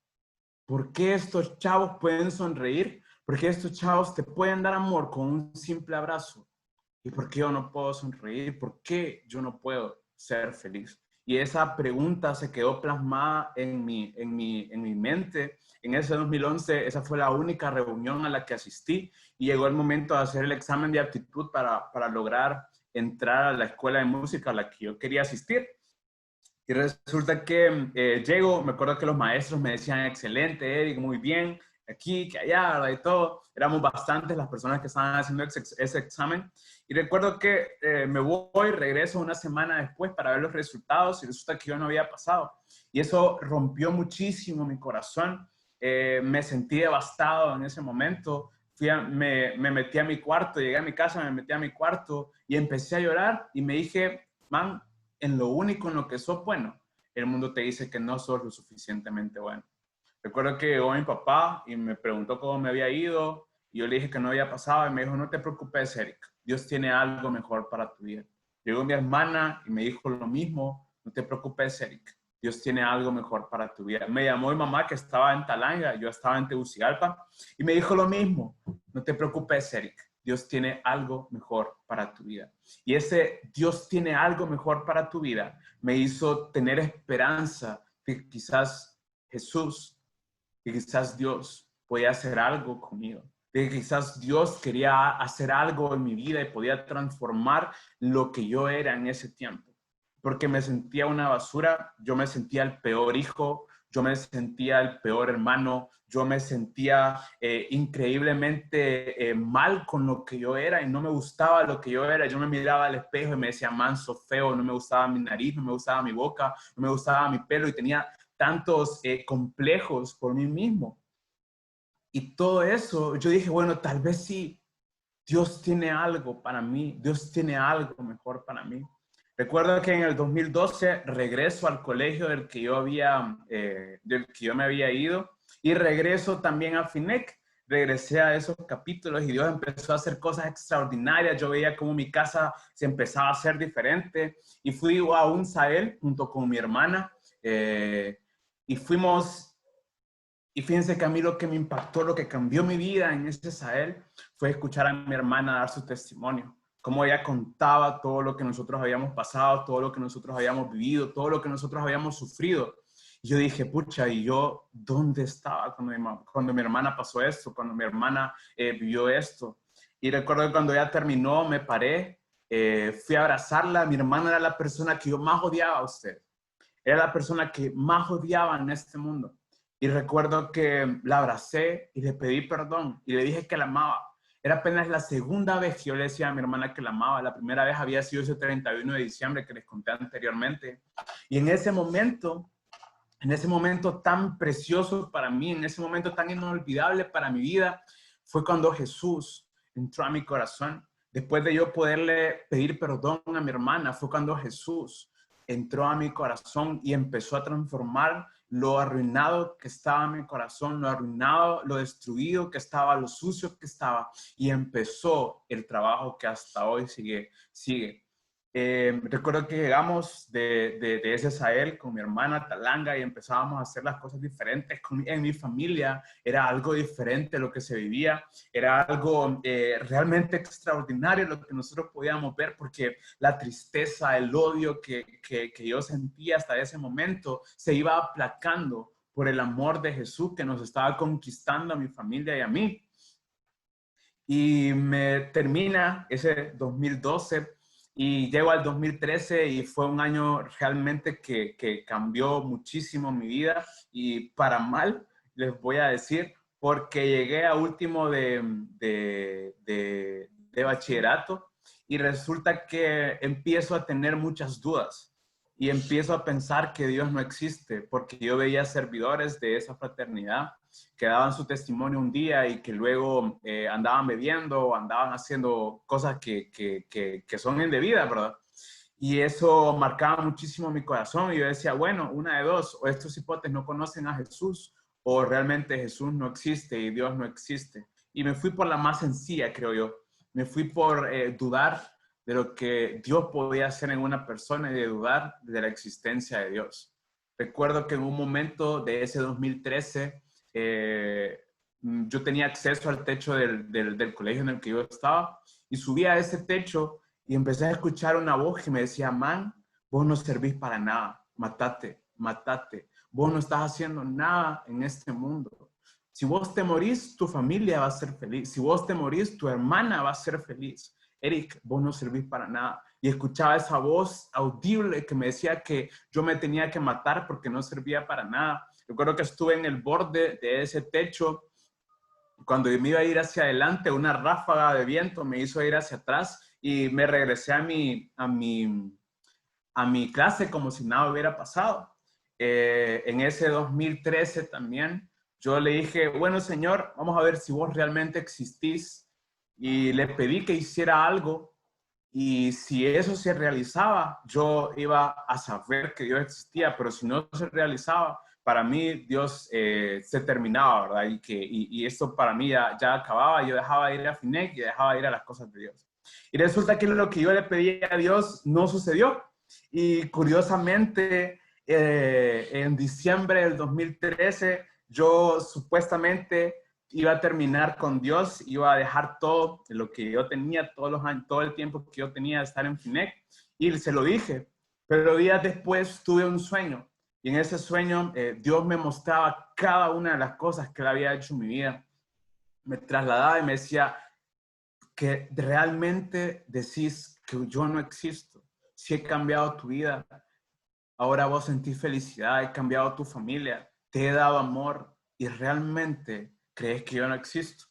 ¿Por qué estos chavos pueden sonreír? ¿Por qué estos chavos te pueden dar amor con un simple abrazo? ¿Y por qué yo no puedo sonreír? ¿Por qué yo no puedo ser feliz? Y esa pregunta se quedó plasmada en mi mente. En ese 2011, esa fue la única reunión a la que asistí y llegó el momento de hacer el examen de aptitud para lograr entrar a la escuela de música a la que yo quería asistir. Y resulta que llego, me acuerdo que los maestros me decían, excelente, Eric, muy bien, aquí, que allá, ¿verdad? Y todo. Éramos bastantes las personas que estaban haciendo ese examen. Y recuerdo que me voy, regreso una semana después para ver los resultados y resulta que yo no había pasado. Y eso rompió muchísimo mi corazón. Me sentí devastado en ese momento. Me metí a mi cuarto, llegué a mi casa, me metí a mi cuarto y empecé a llorar y me dije, man, en lo único en lo que sos bueno, el mundo te dice que no sos lo suficientemente bueno. Recuerdo que llegó mi papá y me preguntó cómo me había ido y yo le dije que no había pasado y me dijo, no te preocupes, Eric, Dios tiene algo mejor para tu vida. Llegó mi hermana y me dijo lo mismo, no te preocupes, Eric, Dios tiene algo mejor para tu vida. Me llamó mi mamá que estaba en Talanga, yo estaba en Tegucigalpa y me dijo lo mismo, no te preocupes, Eric, Dios tiene algo mejor para tu vida. Y ese Dios tiene algo mejor para tu vida me hizo tener esperanza que quizás Jesús, que quizás Dios podía hacer algo conmigo, de que quizás Dios quería hacer algo en mi vida y podía transformar lo que yo era en ese tiempo. Porque me sentía una basura, yo me sentía el peor hijo, yo me sentía el peor hermano, yo me sentía increíblemente mal con lo que yo era y no me gustaba lo que yo era. Yo me miraba al espejo y me decía, manso, feo, no me gustaba mi nariz, no me gustaba mi boca, no me gustaba mi pelo y tenía tantos complejos por mí mismo. Y todo eso, yo dije, bueno, tal vez sí, Dios tiene algo para mí, Dios tiene algo mejor para mí. Recuerdo que en el 2012 regreso al colegio del que yo me había ido y regreso también a FINEC. Regresé a esos capítulos y Dios empezó a hacer cosas extraordinarias. Yo veía cómo mi casa se empezaba a hacer diferente y fui a un Sahel junto con mi hermana y fuimos. Y fíjense que a mí lo que me impactó, lo que cambió mi vida en ese Sahel fue escuchar a mi hermana dar su testimonio. Cómo ella contaba todo lo que nosotros habíamos pasado, todo lo que nosotros habíamos vivido, todo lo que nosotros habíamos sufrido. Y yo dije, pucha, ¿y yo dónde estaba cuando mi hermana pasó esto? Cuando mi hermana vivió esto. Y recuerdo que cuando ella terminó, me paré, fui a abrazarla. Mi hermana era la persona que yo más odiaba a usted. Era la persona que más odiaba en este mundo. Y recuerdo que la abracé y le pedí perdón y le dije que la amaba. Era apenas la segunda vez que yo le decía a mi hermana que la amaba. La primera vez había sido ese 31 de diciembre que les conté anteriormente. Y en ese momento tan precioso para mí, en ese momento tan inolvidable para mi vida, fue cuando Jesús entró a mi corazón. Después de yo poderle pedir perdón a mi hermana, fue cuando Jesús entró a mi corazón y empezó a transformar lo arruinado que estaba en mi corazón, lo arruinado, lo destruido que estaba, lo sucio que estaba, y empezó el trabajo que hasta hoy sigue. Recuerdo que llegamos de ese Sahel con mi hermana Talanga y empezábamos a hacer las cosas diferentes. En mi familia era algo diferente lo que se vivía, era algo realmente extraordinario lo que nosotros podíamos ver, porque la tristeza, el odio que yo sentía hasta ese momento se iba aplacando por el amor de Jesús que nos estaba conquistando a mi familia y a mí. Y me termina ese 2012 y llego al 2013 y fue un año realmente que cambió muchísimo mi vida y para mal, les voy a decir, porque llegué a último de bachillerato y resulta que empiezo a tener muchas dudas y empiezo a pensar que Dios no existe, porque yo veía servidores de esa fraternidad que daban su testimonio un día y que luego andaban bebiendo o andaban haciendo cosas que son indebidas, ¿verdad? Y eso marcaba muchísimo mi corazón y yo decía, bueno, una de dos, o estos hipotes no conocen a Jesús o realmente Jesús no existe y Dios no existe. Y me fui por la más sencilla, creo yo. Me fui por dudar de lo que Dios podía hacer en una persona y de dudar de la existencia de Dios. Recuerdo que en un momento de ese 2013, yo tenía acceso al techo del colegio en el que yo estaba y subí a ese techo y empecé a escuchar una voz que me decía, man, vos no servís para nada, matate, matate, vos no estás haciendo nada en este mundo. Si vos te morís, tu familia va a ser feliz. Si vos te morís, tu hermana va a ser feliz. Eric, vos no servís para nada. Y escuchaba esa voz audible que me decía que yo me tenía que matar porque no servía para nada. Recuerdo que estuve en el borde de ese techo. Cuando me iba a ir hacia adelante, una ráfaga de viento me hizo ir hacia atrás y me regresé a mi clase como si nada hubiera pasado. En ese 2013 también, yo le dije, bueno, Señor, vamos a ver si vos realmente existís. Y le pedí que hiciera algo. Y si eso se realizaba, yo iba a saber que Dios existía. Pero si no se realizaba, para mí Dios se terminaba, ¿verdad? Y esto para mí ya acababa. Yo dejaba de ir a FINEC y dejaba de ir a las cosas de Dios. Y resulta que lo que yo le pedí a Dios no sucedió. Y curiosamente, en diciembre del 2013, yo supuestamente iba a terminar con Dios, iba a dejar todo lo que yo tenía, todos los años, todo el tiempo que yo tenía de estar en FINEC, y se lo dije. Pero días después tuve un sueño, y en ese sueño Dios me mostraba cada una de las cosas que Él había hecho en mi vida. Me trasladaba y me decía que realmente decís que yo no existo. Si he cambiado tu vida, ahora vos sentís felicidad, he cambiado tu familia, te he dado amor y realmente crees que yo no existo.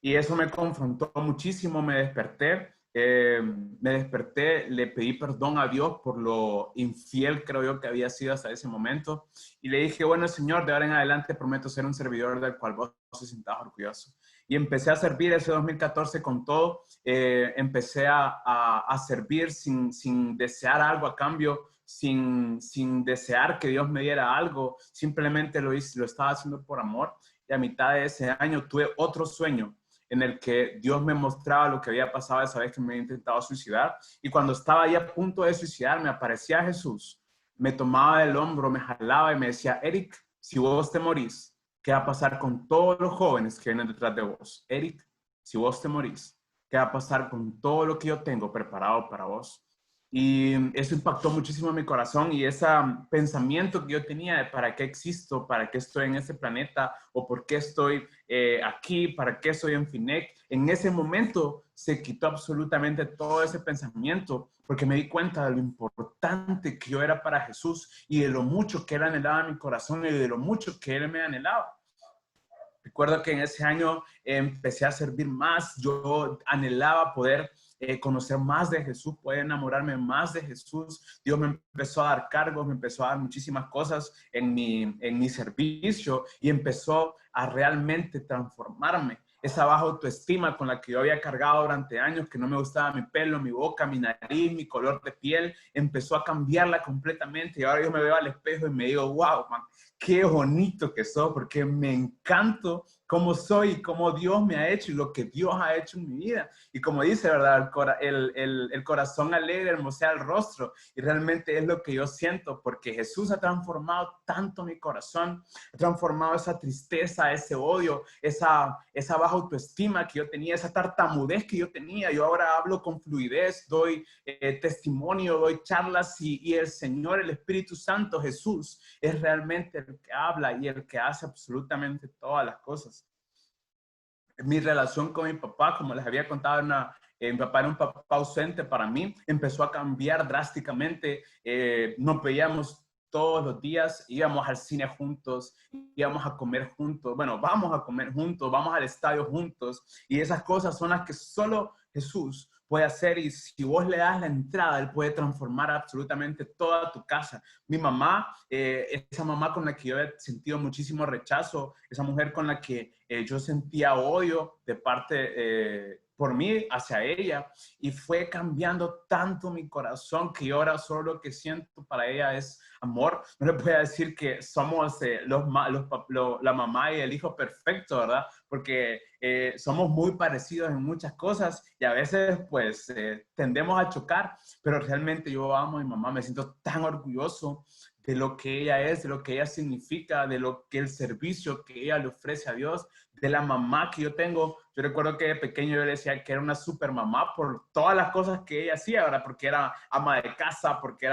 Y eso me confrontó muchísimo, me desperté, le pedí perdón a Dios por lo infiel creo yo que había sido hasta ese momento y le dije, bueno Señor, de ahora en adelante prometo ser un servidor del cual vos se sientas orgulloso. Y empecé a servir ese 2014 con todo, empecé a servir sin desear algo a cambio, sin desear que Dios me diera algo, simplemente lo estaba haciendo por amor. Y a mitad de ese año tuve otro sueño en el que Dios me mostraba lo que había pasado esa vez que me había intentado suicidar. Y cuando estaba ahí a punto de suicidarme, aparecía Jesús, me tomaba del hombro, me jalaba y me decía, Eric, si vos te morís, ¿qué va a pasar con todos los jóvenes que vienen detrás de vos? Eric, si vos te morís, ¿qué va a pasar con todo lo que yo tengo preparado para vos? Y eso impactó muchísimo en mi corazón y ese pensamiento que yo tenía de para qué existo, para qué estoy en este planeta o por qué estoy aquí, para qué estoy en FINEC, en ese momento se quitó absolutamente todo ese pensamiento porque me di cuenta de lo importante que yo era para Jesús y de lo mucho que Él anhelaba en mi corazón y de lo mucho que Él me anhelaba. Recuerdo que en ese año empecé a servir más, yo anhelaba poder conocer más de Jesús, poder enamorarme más de Jesús. Dios me empezó a dar cargos, me empezó a dar muchísimas cosas en mi servicio y empezó a realmente transformarme. Esa baja autoestima con la que yo había cargado durante años, que no me gustaba mi pelo, mi boca, mi nariz, mi color de piel, empezó a cambiarla completamente y ahora yo me veo al espejo y me digo, wow, man, qué bonito que soy, porque me encanto cómo soy y cómo Dios me ha hecho y lo que Dios ha hecho en mi vida. Y como dice, ¿verdad? El corazón alegre hermosea el rostro. Y realmente es lo que yo siento, porque Jesús ha transformado tanto mi corazón, ha transformado esa tristeza, ese odio, esa baja autoestima que yo tenía, esa tartamudez que yo tenía. Yo ahora hablo con fluidez, doy testimonio, doy charlas y el Señor, el Espíritu Santo, Jesús, es realmente el que habla y el que hace absolutamente todas las cosas. Mi relación con mi papá, como les había contado, mi papá era un papá ausente para mí, empezó a cambiar drásticamente, nos veíamos todos los días, íbamos al cine juntos, íbamos a comer juntos, bueno, vamos a comer juntos, vamos al estadio juntos, y esas cosas son las que solo Jesús puede hacer, y si vos le das la entrada, Él puede transformar absolutamente toda tu casa. Mi mamá, esa mamá con la que yo he sentido muchísimo rechazo, esa mujer con la que yo sentía odio de parte por mí hacia ella, y fue cambiando tanto mi corazón que yo ahora solo lo que siento para ella es amor. No le voy a decir que somos la mamá y el hijo perfecto, ¿verdad? Porque somos muy parecidos en muchas cosas y a veces pues tendemos a chocar, pero realmente yo amo a mi mamá, me siento tan orgulloso de lo que ella es, de lo que ella significa, de lo que el servicio que ella le ofrece a Dios, de la mamá que yo tengo. Yo recuerdo que de pequeño yo le decía que era una super mamá por todas las cosas que ella hacía, ¿verdad? Porque era ama de casa, porque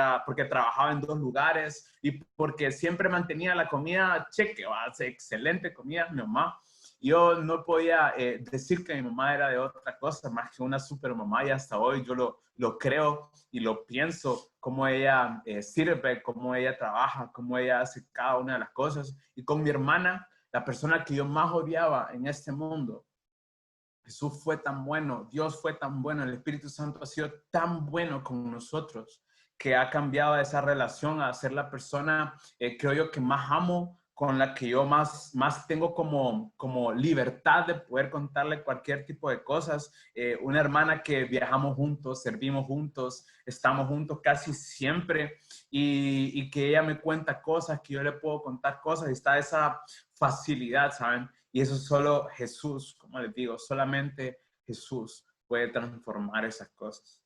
trabajaba en 2 lugares y porque siempre mantenía la comida cheque, hace excelente comida mi mamá. Yo no podía decir que mi mamá era de otra cosa más que una super mamá, y hasta hoy yo lo creo y lo pienso, cómo ella sirve, cómo ella trabaja, cómo ella hace cada una de las cosas. Y con mi hermana, la persona que yo más odiaba en este mundo, Jesús fue tan bueno, Dios fue tan bueno, el Espíritu Santo ha sido tan bueno con nosotros, que ha cambiado esa relación a ser la persona, creo yo, que más amo, con la que yo más tengo como libertad de poder contarle cualquier tipo de cosas. Una hermana que viajamos juntos, servimos juntos, estamos juntos casi siempre, y que ella me cuenta cosas, que yo le puedo contar cosas, y está esa facilidad, ¿saben? Y eso solo Jesús, como les digo, solamente Jesús puede transformar esas cosas.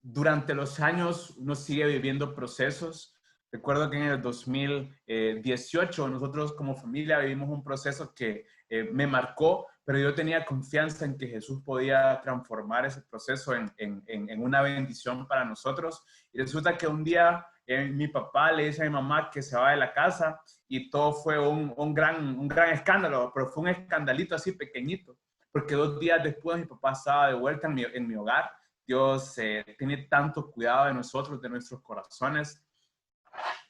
Durante los años uno sigue viviendo procesos. Recuerdo que en el 2018 nosotros como familia vivimos un proceso que me marcó, pero yo tenía confianza en que Jesús podía transformar ese proceso en una bendición para nosotros. Y resulta que un día mi papá le dice a mi mamá que se va de la casa, y todo fue un gran escándalo, pero fue un escandalito así pequeñito, porque 2 días después mi papá estaba de vuelta en mi hogar. Dios tiene tanto cuidado de nosotros, de nuestros corazones,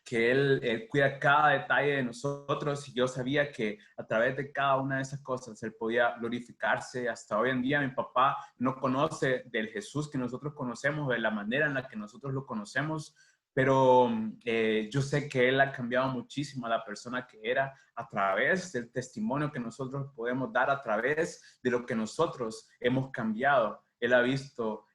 que Él cuida cada detalle de nosotros, y yo sabía que a través de cada una de esas cosas Él podía glorificarse. Hasta hoy en día mi papá no conoce del Jesús que nosotros conocemos, de la manera en la que nosotros lo conocemos, pero yo sé que Él ha cambiado muchísimo a la persona que era a través del testimonio que nosotros podemos dar, a través de lo que nosotros hemos cambiado. Él ha visto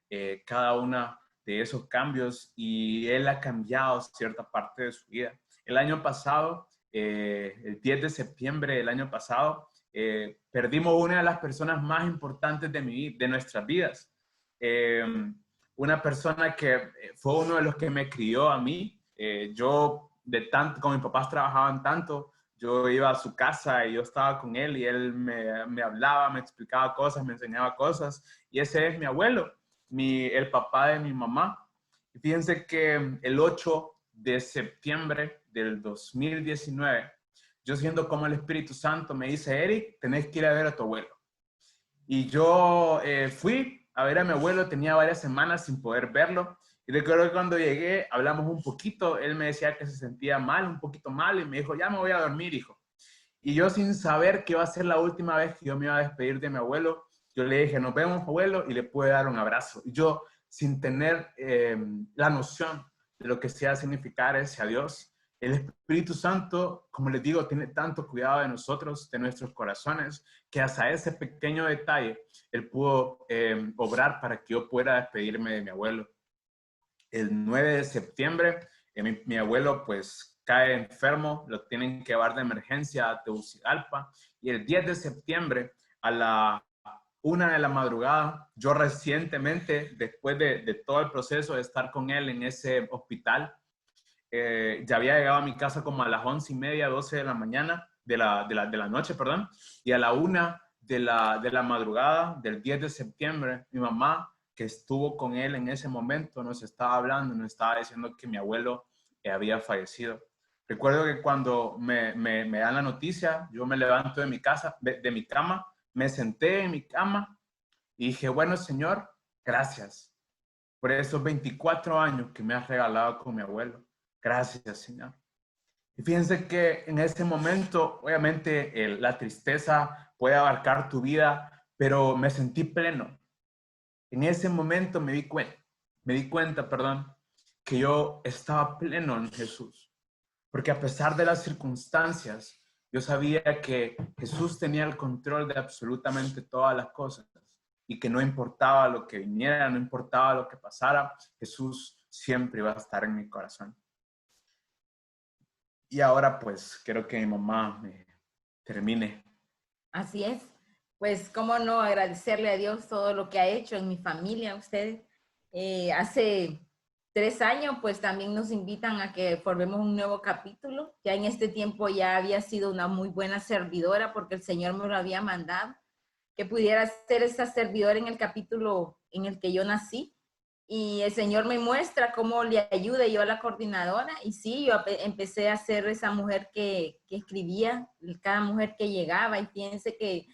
cada una de esos cambios, y Él ha cambiado cierta parte de su vida. El año pasado, el 10 de septiembre del año pasado, perdimos una de las personas más importantes de nuestras vidas. Una persona que fue uno de los que me crió a mí. Yo, como mis papás trabajaban tanto, yo iba a su casa y yo estaba con él, y él me hablaba, me explicaba cosas, me enseñaba cosas, y ese es mi abuelo, el papá de mi mamá. Y fíjense que el 8 de septiembre del 2019, yo siento como el Espíritu Santo me dice: Eric, tenés que ir a ver a tu abuelo. Y yo fui a ver a mi abuelo, tenía varias semanas sin poder verlo. Y recuerdo que cuando llegué, hablamos un poquito, él me decía que se sentía mal, un poquito mal, y me dijo: ya me voy a dormir, hijo. Y yo, sin saber que iba a ser la última vez que yo me iba a despedir de mi abuelo, yo le dije: nos vemos, abuelo, y le pude dar un abrazo. Y yo, sin tener la noción de lo que sea significar ese adiós, el Espíritu Santo, como les digo, tiene tanto cuidado de nosotros, de nuestros corazones, que hasta ese pequeño detalle Él pudo obrar para que yo pueda despedirme de mi abuelo. El 9 de septiembre, mi abuelo pues cae enfermo, lo tienen que llevar de emergencia a Tegucigalpa, y el 10 de septiembre a la 1 de la madrugada, yo recientemente, después de todo el proceso de estar con él en ese hospital, ya había llegado a mi casa como a las 11:30, 12 de la mañana, de la noche, perdón, y a la 1 de la madrugada del 10 de septiembre, mi mamá, que estuvo con él en ese momento, nos estaba hablando, nos estaba diciendo que mi abuelo había fallecido. Recuerdo que cuando me dan la noticia, yo me levanto de mi cama, me senté en mi cama y dije: bueno, Señor, gracias por esos 24 años que me has regalado con mi abuelo. Gracias, Señor. Y fíjense que en ese momento, obviamente, la tristeza puede abarcar tu vida, pero me sentí pleno. En ese momento me di cuenta, que yo estaba pleno en Jesús. Porque a pesar de las circunstancias, Yo sabía que Jesús tenía el control de absolutamente todas las cosas y que no importaba lo que viniera, no importaba lo que pasara, Jesús siempre iba a estar en mi corazón. Y ahora pues quiero que mi mamá me termine. Así es. Pues cómo no agradecerle a Dios todo lo que ha hecho en mi familia, ustedes. Hace 3 años, pues también nos invitan a que formemos un nuevo capítulo. Ya en este tiempo ya había sido una muy buena servidora porque el Señor me lo había mandado, que pudiera ser esa servidora en el capítulo en el que yo nací. Y el Señor me muestra cómo le ayuda yo a la coordinadora. Y sí, yo empecé a ser esa mujer que escribía, cada mujer que llegaba. Y fíjense que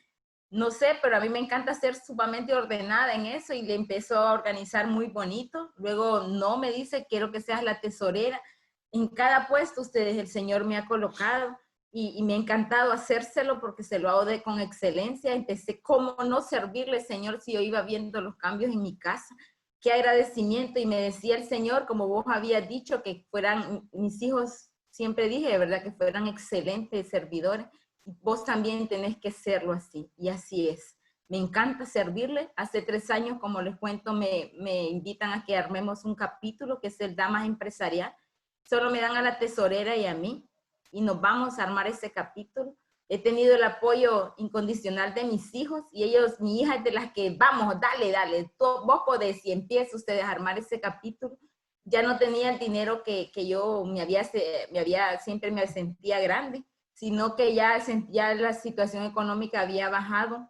no sé, pero a mí me encanta ser sumamente ordenada en eso y le empezó a organizar muy bonito. Luego no me dice, quiero que seas la tesorera. En cada puesto ustedes, el Señor me ha colocado y me ha encantado hacérselo porque se lo hago con excelencia. Empecé, ¿cómo no servirle, Señor, si yo iba viendo los cambios en mi casa? Qué agradecimiento. Y me decía el Señor, como vos habías dicho, que fueran mis hijos, siempre dije, de verdad, que fueran excelentes servidores. Vos también tenés que serlo así, y así es. Me encanta servirle. Hace 3 años, como les cuento, me invitan a que armemos un capítulo que es el Damas Empresarial. Solo me dan a la tesorera y a mí, y nos vamos a armar ese capítulo. He tenido el apoyo incondicional de mis hijos, y ellos, mi hija es de las que, vamos, dale, vos podés, y empieza ustedes a armar ese capítulo. Ya no tenía el dinero que yo siempre me sentía grande, sino que ya la situación económica había bajado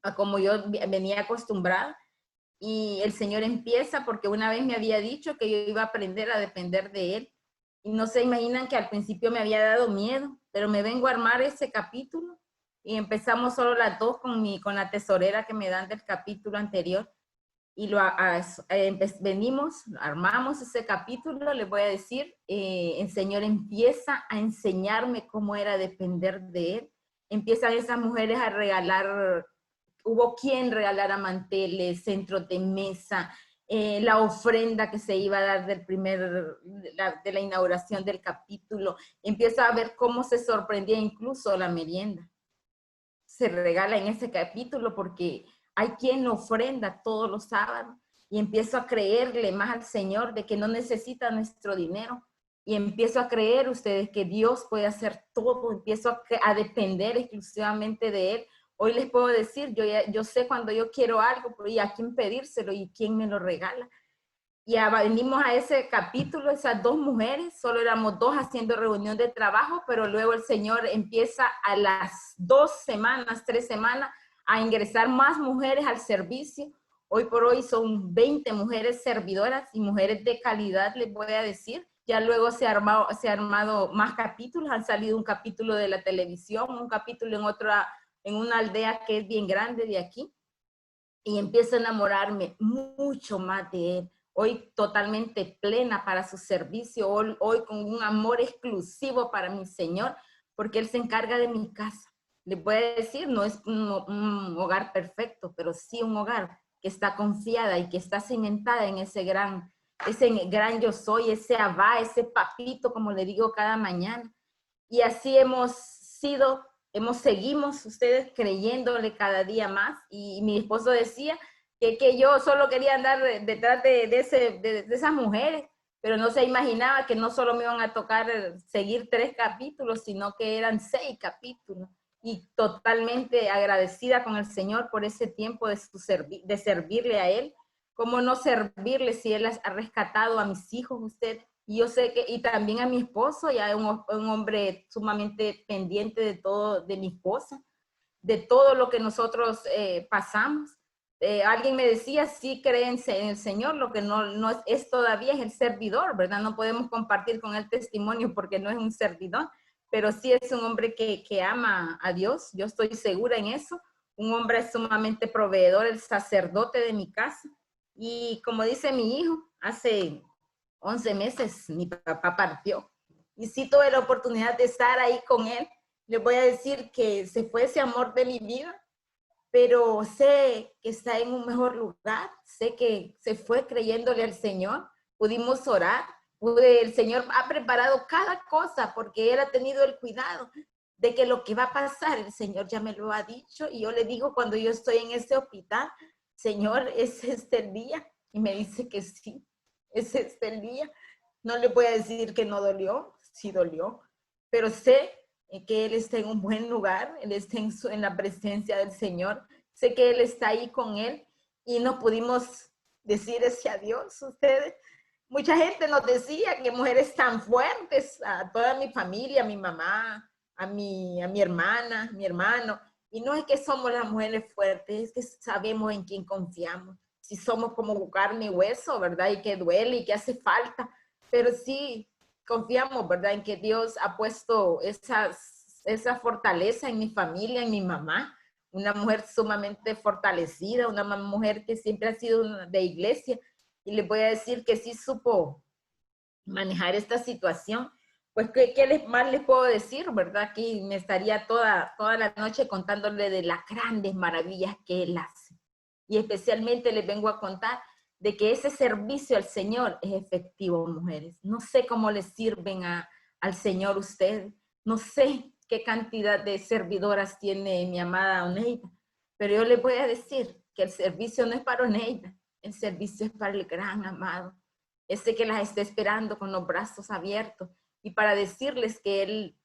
a como yo venía acostumbrada. Y el Señor empieza porque una vez me había dicho que yo iba a aprender a depender de Él. Y no se imaginan que al principio me había dado miedo, pero me vengo a armar ese capítulo y empezamos solo las dos con la tesorera que me dan del capítulo anterior. Y venimos, armamos ese capítulo, les voy a decir, el Señor empieza a enseñarme cómo era depender de Él. Empiezan esas mujeres a regalar, hubo quien regalara manteles, centros de mesa, la ofrenda que se iba a dar de la inauguración del capítulo. Empieza a ver cómo se sorprendía incluso la merienda. Se regala en ese capítulo porque hay quien ofrenda todos los sábados, y empiezo a creerle más al Señor de que no necesita nuestro dinero, y empiezo a creer ustedes que Dios puede hacer todo, empiezo a depender exclusivamente de Él. Hoy les puedo decir, yo sé cuando yo quiero algo, y a quién pedírselo y quién me lo regala. Y venimos a ese capítulo, esas 2 mujeres, solo éramos 2 haciendo reunión de trabajo, pero luego el Señor empieza a las 2 semanas, 3 semanas, a ingresar más mujeres al servicio. Hoy por hoy son 20 mujeres servidoras y mujeres de calidad, les voy a decir. Ya luego se ha armado más capítulos, han salido un capítulo de la televisión, un capítulo en una aldea que es bien grande de aquí, y empiezo a enamorarme mucho más de Él. Hoy totalmente plena para su servicio, hoy con un amor exclusivo para mi Señor, porque Él se encarga de mi casa. Les voy a decir, no es un hogar perfecto, pero sí un hogar que está confiada y que está cimentada en ese gran yo soy, ese Abba, ese papito, como le digo cada mañana. Y así seguimos ustedes creyéndole cada día más. Y mi esposo decía que yo solo quería andar detrás de esas mujeres, pero no se imaginaba que no solo me iban a tocar seguir 3 capítulos, sino que eran 6 capítulos. Y totalmente agradecida con el Señor por ese tiempo de servirle a Él. ¿Cómo no servirle si Él ha rescatado a mis hijos, usted? Y yo sé que, y también a mi esposo, ya un hombre sumamente pendiente de todo, de mi esposa, de todo lo que nosotros pasamos. Alguien me decía, sí creen en el Señor, lo que no es todavía es el servidor, ¿verdad? No podemos compartir con él testimonio porque no es un servidor, pero sí es un hombre que ama a Dios, yo estoy segura en eso. Un hombre sumamente proveedor, el sacerdote de mi casa. Y como dice mi hijo, hace 11 meses mi papá partió. Y sí tuve la oportunidad de estar ahí con él. Les voy a decir que se fue ese amor de mi vida, pero sé que está en un mejor lugar, sé que se fue creyéndole al Señor, pudimos orar, el Señor ha preparado cada cosa porque Él ha tenido el cuidado. de que lo que va a pasar, el Señor ya me lo ha dicho, y yo le digo cuando yo estoy en ese hospital, Señor, ¿es este el día? Y me dice que sí, es este el día. No le voy a decir que no dolió, sí dolió, pero sé que Él está en un buen lugar, Él está en la presencia del Señor, sé que Él está ahí con Él, y no pudimos decir ese adiós, ustedes. Mucha gente nos decía que mujeres tan fuertes, a toda mi familia, a mi mamá, a mi hermana, mi hermano, y no es que somos las mujeres fuertes, es que sabemos en quién confiamos. Si somos como carne y hueso, ¿verdad? Y que duele y que hace falta, pero sí confiamos, ¿verdad? En que Dios ha puesto esa fortaleza en mi familia, en mi mamá, una mujer sumamente fortalecida, una mujer que siempre ha sido de iglesia, y les voy a decir que sí supo manejar esta situación. Pues, ¿qué más les puedo decir, verdad? Aquí me estaría toda la noche contándole de las grandes maravillas que Él hace. Y especialmente les vengo a contar de que ese servicio al Señor es efectivo, mujeres. No sé cómo les sirven al Señor ustedes. No sé qué cantidad de servidoras tiene mi amada Oneida, pero yo les voy a decir que el servicio no es para Oneida, el servicio es para el gran amado, ese que las está esperando con los brazos abiertos, y para decirles que Él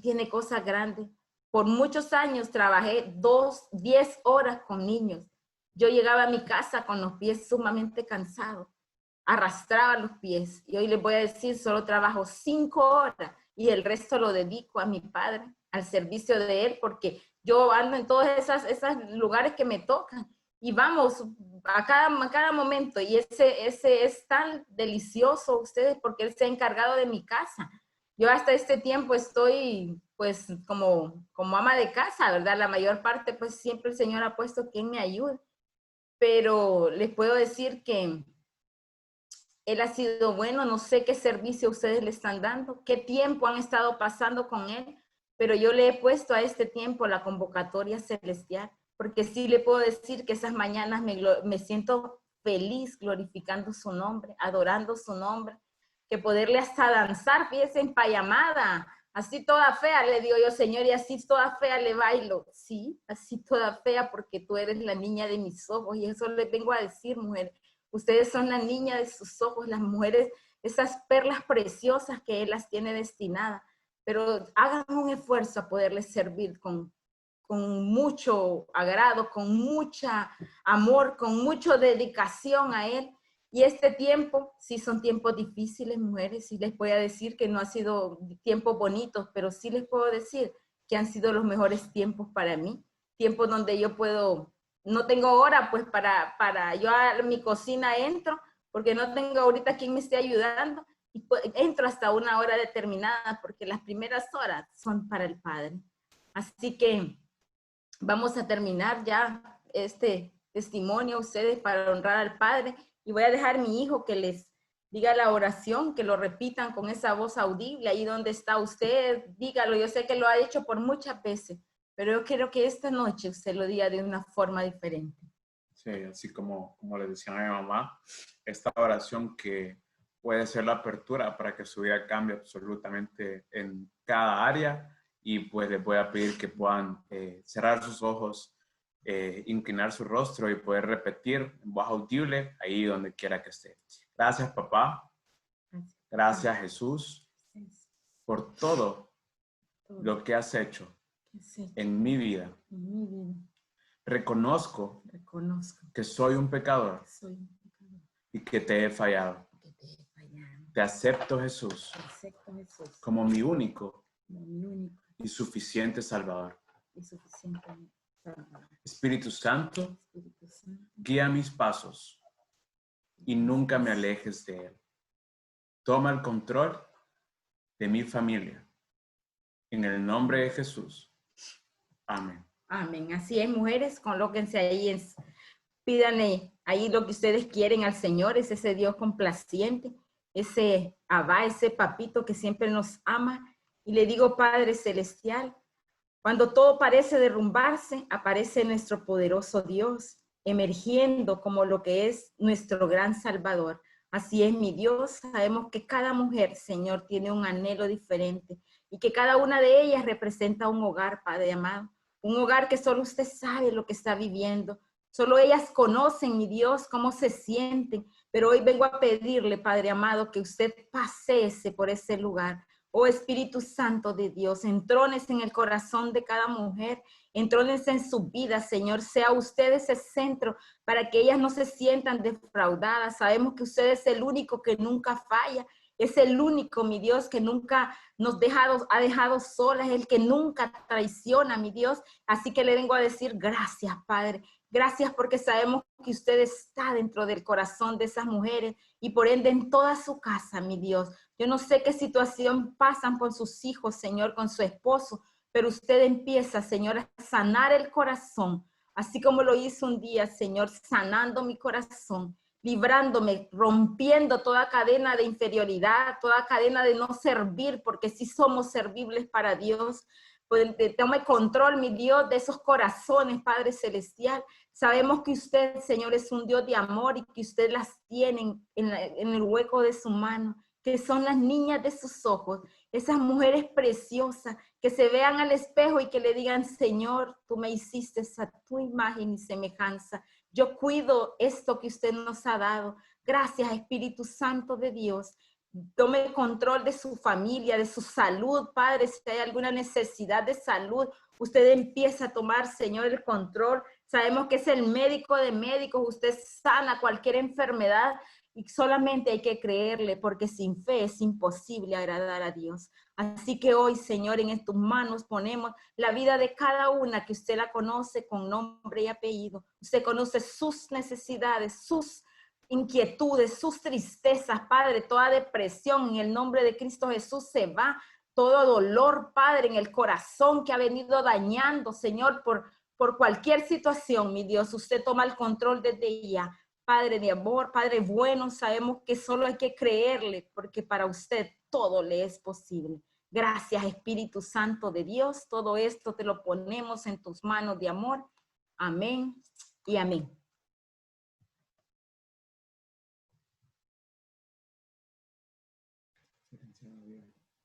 tiene cosas grandes. Por muchos años trabajé 10 horas con niños. Yo llegaba a mi casa con los pies sumamente cansados, arrastraba los pies, y hoy les voy a decir, solo trabajo 5 horas y el resto lo dedico a mi Padre, al servicio de Él, porque yo ando en todos esos lugares que me tocan, y vamos a cada momento, y ese es tan delicioso ustedes, porque Él se ha encargado de mi casa. Yo hasta este tiempo estoy pues como ama de casa, ¿verdad? La mayor parte pues siempre el Señor ha puesto quien me ayude, pero les puedo decir que Él ha sido bueno. No sé qué servicio ustedes le están dando, qué tiempo han estado pasando con Él, pero yo le he puesto a este tiempo la convocatoria celestial, porque sí le puedo decir que esas mañanas me siento feliz glorificando su nombre, adorando su nombre, que poderle hasta danzar, fíjense, en payamada, así toda fea, le digo yo, Señor, y así toda fea le bailo. Sí, así toda fea, porque tú eres la niña de mis ojos, y eso les vengo a decir, mujer. Ustedes son la niña de sus ojos, las mujeres, esas perlas preciosas que Él las tiene destinadas. Pero hagan un esfuerzo a poderles servir con mucho agrado, con mucha amor, con mucha dedicación a Él. Y este tiempo, sí son tiempos difíciles, mujeres, sí les voy a decir que no ha sido tiempos bonitos, pero sí les puedo decir que han sido los mejores tiempos para mí, tiempos donde yo puedo, no tengo hora pues para yo a mi cocina entro, porque no tengo ahorita quien me esté ayudando, y pues, entro hasta una hora determinada, porque las primeras horas son para el Padre. Así que vamos a terminar ya este testimonio a ustedes para honrar al Padre, y voy a dejar a mi hijo que les diga la oración, que lo repitan con esa voz audible. Ahí donde está usted, dígalo. Yo sé que lo ha hecho por muchas veces, pero yo quiero que esta noche usted lo diga de una forma diferente. Sí, así como le decía a mi mamá, esta oración que puede ser la apertura para que su vida cambie absolutamente en cada área, y pues les voy a pedir que puedan cerrar sus ojos, inclinar su rostro y poder repetir en voz audible ahí donde quiera que esté. Gracias, papá. Gracias, Jesús, por todo lo que has hecho en mi vida. Reconozco que soy un pecador y que te he fallado. Te acepto, Jesús, como mi único y suficiente Salvador. Espíritu Santo, guía mis pasos y nunca me alejes de Él. Toma el control de mi familia. En el nombre de Jesús. Amén. Amén. Así es, mujeres, colóquense ahí, pídanle ahí lo que ustedes quieren al Señor. Es ese Dios complaciente, ese Abba, ese papito que siempre nos ama. Y le digo, Padre Celestial, cuando todo parece derrumbarse, aparece nuestro poderoso Dios, emergiendo como lo que es nuestro gran Salvador. Así es, mi Dios. Sabemos que cada mujer, Señor, tiene un anhelo diferente, y que cada una de ellas representa un hogar, Padre amado. Un hogar que solo usted sabe lo que está viviendo. Solo ellas conocen, mi Dios, cómo se sienten. Pero hoy vengo a pedirle, Padre amado, que usted pasee por ese lugar. Oh Espíritu Santo de Dios, entrónese en el corazón de cada mujer, entrónese en su vida, Señor. Sea usted ese centro para que ellas no se sientan defraudadas. Sabemos que usted es el único que nunca falla. Es el único, mi Dios, que nunca ha dejado solas, el que nunca traiciona, mi Dios. Así que le vengo a decir gracias, Padre. Gracias porque sabemos que usted está dentro del corazón de esas mujeres y por ende en toda su casa, mi Dios. Yo no sé qué situación pasan con sus hijos, Señor, con su esposo, pero usted empieza, Señor, a sanar el corazón, así como lo hizo un día, Señor, sanando mi corazón, librándome, rompiendo toda cadena de inferioridad, toda cadena de no servir, porque sí somos servibles para Dios. Pues, tome control, mi Dios, de esos corazones, Padre Celestial. Sabemos que usted, Señor, es un Dios de amor y que usted las tiene en el hueco de su mano, que son las niñas de sus ojos, esas mujeres preciosas, que se vean al espejo y que le digan, Señor, tú me hiciste a tu imagen y semejanza. Yo cuido esto que usted nos ha dado. Gracias, Espíritu Santo de Dios. Tome control de su familia, de su salud, Padre. Si hay alguna necesidad de salud, usted empieza a tomar, Señor, el control. Sabemos que es el médico de médicos. Usted sana cualquier enfermedad y solamente hay que creerle, porque sin fe es imposible agradar a Dios. Así que hoy, Señor, en tus manos ponemos la vida de cada una que usted la conoce con nombre y apellido. Usted conoce sus necesidades, sus inquietudes, sus tristezas, Padre, toda depresión en el nombre de Cristo Jesús se va, todo dolor, Padre, en el corazón que ha venido dañando, Señor, por cualquier situación, mi Dios, usted toma el control desde ya. Padre de amor, Padre bueno, sabemos que solo hay que creerle, porque para usted todo le es posible. Gracias, Espíritu Santo de Dios, todo esto te lo ponemos en tus manos de amor. Amén y amén.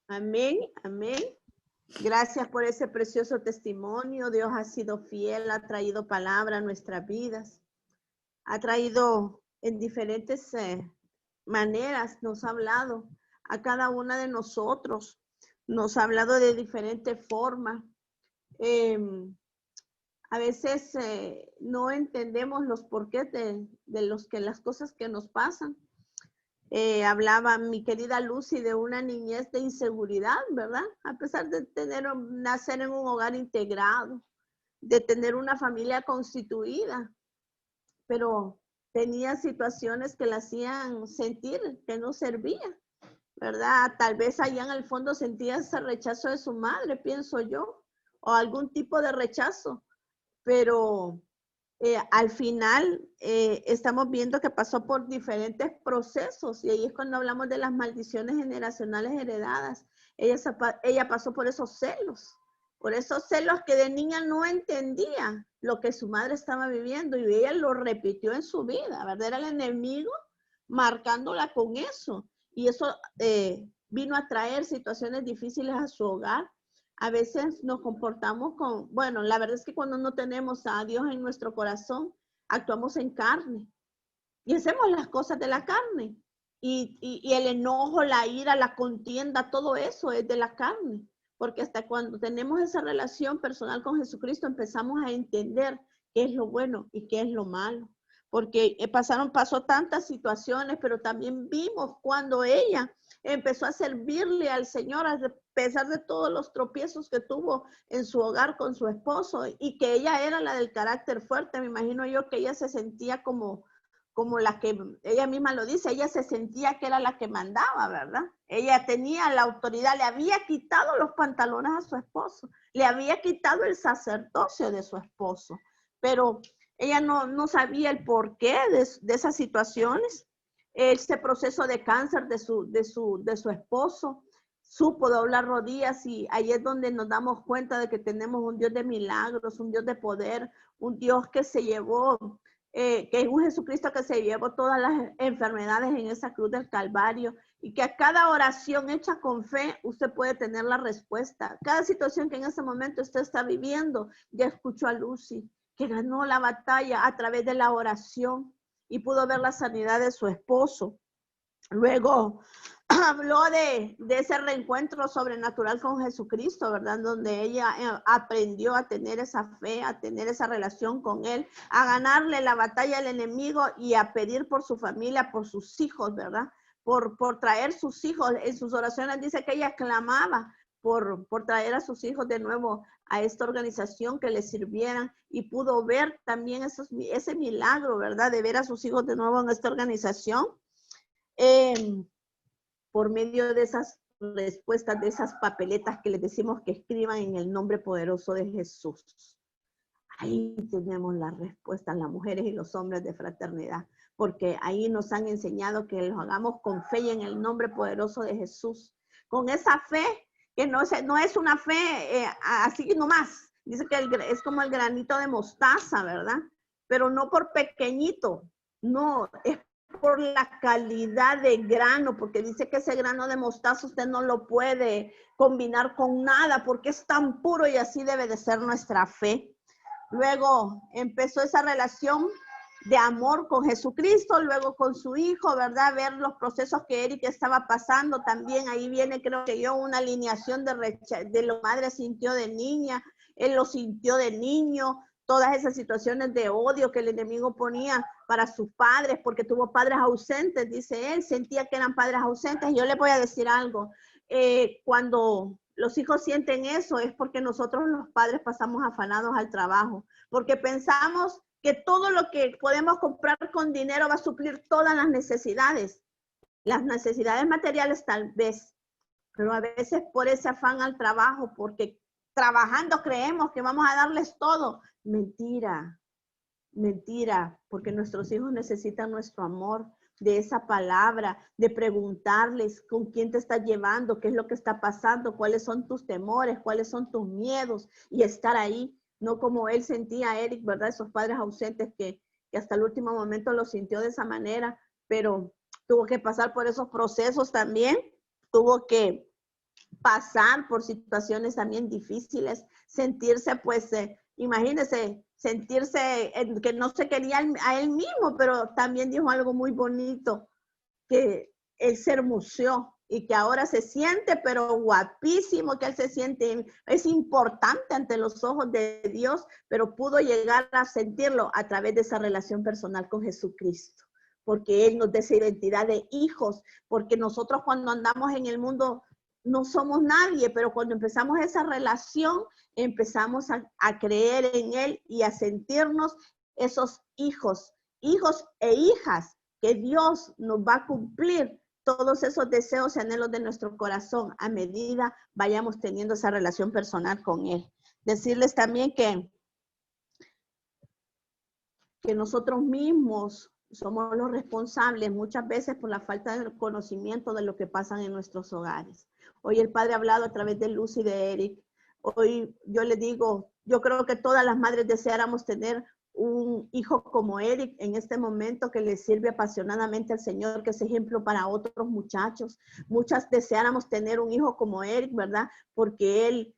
Amén, amén. Gracias por ese precioso testimonio. Dios ha sido fiel, ha traído palabra a nuestras vidas. Ha traído en diferentes maneras, nos ha hablado a cada una de nosotros. Nos ha hablado de diferentes formas. A veces no entendemos los porqués de las cosas que nos pasan. Hablaba mi querida Lucy de una niñez de inseguridad, ¿verdad? A pesar de nacer en un hogar integrado, de tener una familia constituida, pero tenía situaciones que la hacían sentir que no servía, ¿verdad? Tal vez allá en el fondo sentía ese rechazo de su madre, pienso yo, o algún tipo de rechazo, pero al final estamos viendo que pasó por diferentes procesos y ahí es cuando hablamos de las maldiciones generacionales heredadas. Ella pasó por esos celos que de niña no entendía lo que su madre estaba viviendo y ella lo repitió en su vida, ¿verdad? Era el enemigo marcándola con eso y eso vino a traer situaciones difíciles a su hogar. A veces nos comportamos bueno, la verdad es que cuando no tenemos a Dios en nuestro corazón, actuamos en carne y hacemos las cosas de la carne. Y el enojo, la ira, la contienda, todo eso es de la carne. Porque hasta cuando tenemos esa relación personal con Jesucristo, empezamos a entender qué es lo bueno y qué es lo malo. Porque pasó tantas situaciones, pero también vimos cuando ella empezó a servirle al Señor a pesar de todos los tropiezos que tuvo en su hogar con su esposo y que ella era la del carácter fuerte. Me imagino yo que ella se sentía como la que, ella misma lo dice, ella se sentía que era la que mandaba, ¿verdad? Ella tenía la autoridad, le había quitado los pantalones a su esposo, le había quitado el sacerdocio de su esposo, pero ella no sabía el porqué de esas situaciones. Ese proceso de cáncer de su esposo, supo doblar rodillas y ahí es donde nos damos cuenta de que tenemos un Dios de milagros, un Dios de poder, un Dios que se llevó, que es un Jesucristo que se llevó todas las enfermedades en esa cruz del Calvario y que a cada oración hecha con fe, usted puede tener la respuesta. Cada situación que en ese momento usted está viviendo, ya escuchó a Lucy, que ganó la batalla a través de la oración y pudo ver la sanidad de su esposo. Luego habló de ese reencuentro sobrenatural con Jesucristo, ¿verdad? Donde ella aprendió a tener esa fe, a tener esa relación con Él, a ganarle la batalla al enemigo y a pedir por su familia, por sus hijos, ¿verdad? Por traer sus hijos. En sus oraciones dice que ella clamaba por traer a sus hijos de nuevo a esta organización, que les sirvieran, y pudo ver también ese milagro, ¿verdad? De ver a sus hijos de nuevo en esta organización. Por medio de esas respuestas, de esas papeletas que les decimos que escriban en el nombre poderoso de Jesús. Ahí tenemos las respuestas, las mujeres y los hombres de fraternidad, porque ahí nos han enseñado que lo hagamos con fe y en el nombre poderoso de Jesús. Con esa fe, que no es una fe así nomás. Dice que es como el granito de mostaza, ¿verdad? Pero no por pequeñito, no, es por la calidad de grano, porque dice que ese grano de mostaza usted no lo puede combinar con nada, porque es tan puro, y así debe de ser nuestra fe. Luego empezó esa relación de amor con Jesucristo, luego con su hijo, ¿verdad? Ver los procesos que Eric estaba pasando también. Ahí viene, creo que yo, una alineación de lo madre sintió de niña, él lo sintió de niño, todas esas situaciones de odio que el enemigo ponía para sus padres, porque tuvo padres ausentes, dice él, sentía que eran padres ausentes. Yo le voy a decir algo, cuando los hijos sienten eso es porque nosotros los padres pasamos afanados al trabajo, porque pensamos que todo lo que podemos comprar con dinero va a suplir todas las necesidades materiales tal vez, pero a veces por ese afán al trabajo, porque trabajando creemos que vamos a darles todo. Mentira, mentira, porque nuestros hijos necesitan nuestro amor, de esa palabra, de preguntarles con quién te estás llevando, qué es lo que está pasando, cuáles son tus temores, cuáles son tus miedos, y estar ahí, no como él sentía, Eric, ¿verdad? Esos padres ausentes que hasta el último momento lo sintió de esa manera, pero tuvo que pasar por esos procesos también, tuvo que pasar por situaciones también difíciles, sentirse pues, imagínense, sentirse que no se quería a él mismo, pero también dijo algo muy bonito, que él se hermoseó y que ahora se siente, pero guapísimo, que él se siente, es importante ante los ojos de Dios, pero pudo llegar a sentirlo a través de esa relación personal con Jesucristo, porque Él nos da esa identidad de hijos, porque nosotros cuando andamos en el mundo no somos nadie, pero cuando empezamos esa relación, empezamos a creer en Él y a sentirnos esos hijos e hijas, que Dios nos va a cumplir todos esos deseos y anhelos de nuestro corazón a medida vayamos teniendo esa relación personal con Él. Decirles también que nosotros mismos somos los responsables muchas veces por la falta de conocimiento de lo que pasa en nuestros hogares. Hoy el Padre ha hablado a través de Lucy y de Eric. Hoy yo le digo, yo creo que todas las madres deseáramos tener un hijo como Eric en este momento, que le sirve apasionadamente al Señor, que es ejemplo para otros muchachos. Muchas deseáramos tener un hijo como Eric, ¿verdad? Porque él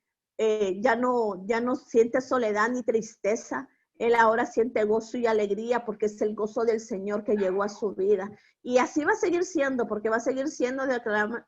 ya no siente soledad ni tristeza. Él ahora siente gozo y alegría porque es el gozo del Señor que llegó a su vida. Y así va a seguir siendo, porque va a seguir siendo,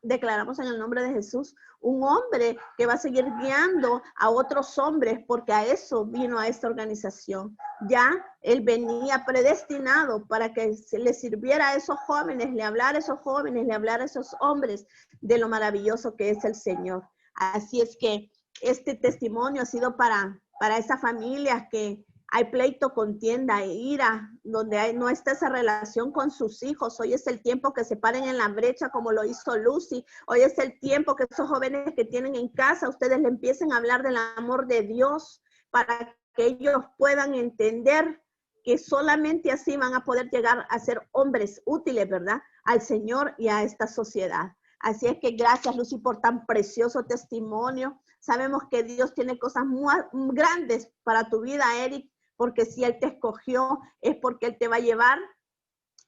declaramos en el nombre de Jesús, un hombre que va a seguir guiando a otros hombres, porque a eso vino a esta organización. Ya él venía predestinado para que se le sirviera a esos jóvenes, le hablara a esos jóvenes, le hablara a esos hombres de lo maravilloso que es el Señor. Así es que este testimonio ha sido para esa familia que hay pleito, contienda e ira, donde no está esa relación con sus hijos. Hoy es el tiempo que se paren en la brecha como lo hizo Lucy. Hoy es el tiempo que esos jóvenes que tienen en casa, ustedes le empiecen a hablar del amor de Dios para que ellos puedan entender que solamente así van a poder llegar a ser hombres útiles, ¿verdad? Al Señor y a esta sociedad. Así es que gracias, Lucy, por tan precioso testimonio. Sabemos que Dios tiene cosas muy grandes para tu vida, Eric, porque si Él te escogió es porque Él te va a llevar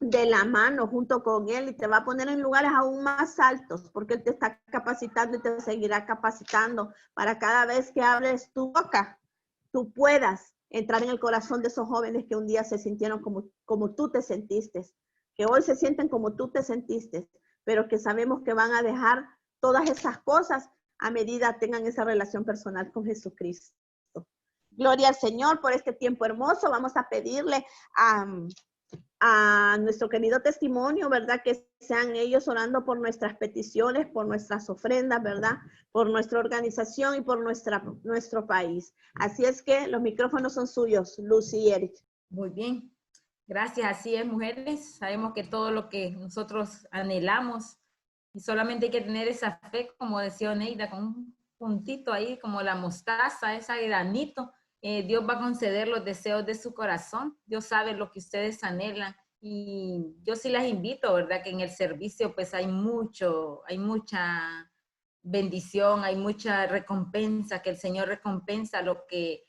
de la mano junto con Él y te va a poner en lugares aún más altos porque Él te está capacitando y te seguirá capacitando para cada vez que hables tu boca, tú puedas entrar en el corazón de esos jóvenes que un día se sintieron como tú te sentiste, que hoy se sienten como tú te sentiste, pero que sabemos que van a dejar todas esas cosas a medida tengan esa relación personal con Jesucristo. Gloria al Señor por este tiempo hermoso. Vamos a pedirle a nuestro querido testimonio, ¿verdad? Que sean ellos orando por nuestras peticiones, por nuestras ofrendas, ¿verdad? Por nuestra organización y por nuestro país. Así es que los micrófonos son suyos, Lucy y Eric. Muy bien. Gracias. Así es, mujeres. Sabemos que todo lo que nosotros anhelamos y solamente hay que tener esa fe, como decía Oneida, con un puntito ahí, como la mostaza, ese granito. Dios va a conceder los deseos de su corazón. Dios sabe lo que ustedes anhelan. Y yo sí las invito, ¿verdad? Que en el servicio pues hay mucha bendición, hay mucha recompensa, que el Señor recompensa lo que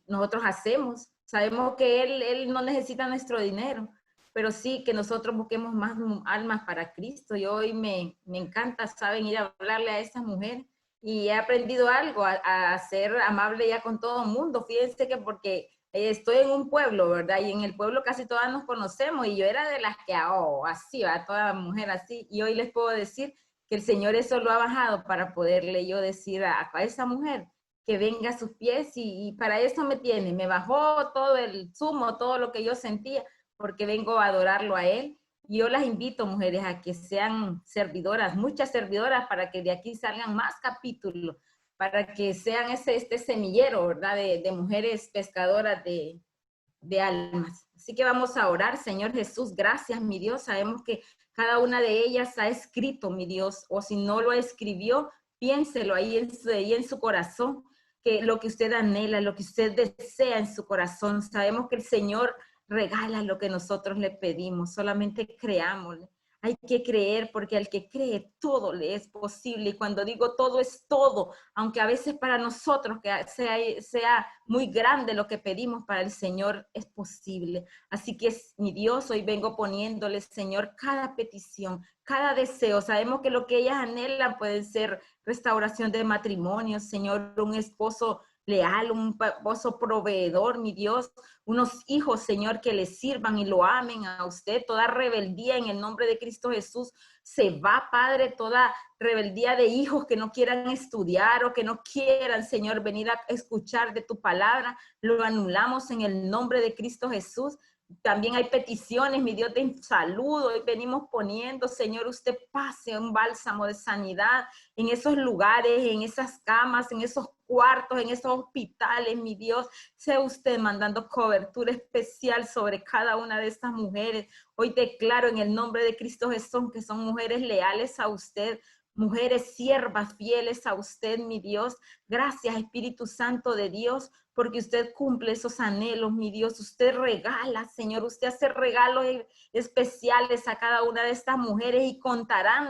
nosotros hacemos. Sabemos que Él no necesita nuestro dinero, pero sí que nosotros busquemos más almas para Cristo. Y hoy me encanta, saben, ir a hablarle a esas mujeres y he aprendido algo, a ser amable ya con todo el mundo. Fíjense que porque estoy en un pueblo, ¿verdad? Y en el pueblo casi todas nos conocemos y yo era de las que, así va, toda mujer así. Y hoy les puedo decir que el Señor eso lo ha bajado para poderle yo decir a esa mujer que venga a sus pies y para eso me bajó todo el zumo, todo lo que yo sentía, porque vengo a adorarlo a Él. Y yo las invito, mujeres, a que sean servidoras, muchas servidoras, para que de aquí salgan más capítulos, para que sean este semillero, ¿verdad? De mujeres pescadoras de almas. Así que vamos a orar. Señor Jesús, gracias, mi Dios. Sabemos que cada una de ellas ha escrito, mi Dios, o si no lo escribió, piénselo ahí en su corazón, que lo que usted anhela, lo que usted desea en su corazón. Sabemos que el Señor regala lo que nosotros le pedimos, solamente creámosle. Hay que creer porque al que cree todo le es posible. Y cuando digo todo es todo, aunque a veces para nosotros que sea muy grande lo que pedimos, para el Señor es posible. Así que mi Dios, hoy vengo poniéndole, Señor, cada petición, cada deseo. Sabemos que lo que ellas anhelan puede ser restauración de matrimonio, Señor, un esposo leal, un esposo proveedor, mi Dios, unos hijos, Señor, que le sirvan y lo amen a usted. Toda rebeldía en el nombre de Cristo Jesús se va, Padre, toda rebeldía de hijos que no quieran estudiar o que no quieran, Señor, venir a escuchar de tu palabra, lo anulamos en el nombre de Cristo Jesús. También hay peticiones, mi Dios, de salud. Hoy venimos poniendo, Señor, usted pase un bálsamo de sanidad en esos lugares, en esas camas, en esos cuartos, en esos hospitales, mi Dios. Sea usted mandando cobertura especial sobre cada una de estas mujeres. Hoy declaro en el nombre de Cristo Jesús que son mujeres leales a usted, mujeres siervas fieles a usted, mi Dios. Gracias, Espíritu Santo de Dios, porque usted cumple esos anhelos, mi Dios. Usted regala, Señor, usted hace regalos especiales a cada una de estas mujeres y contarán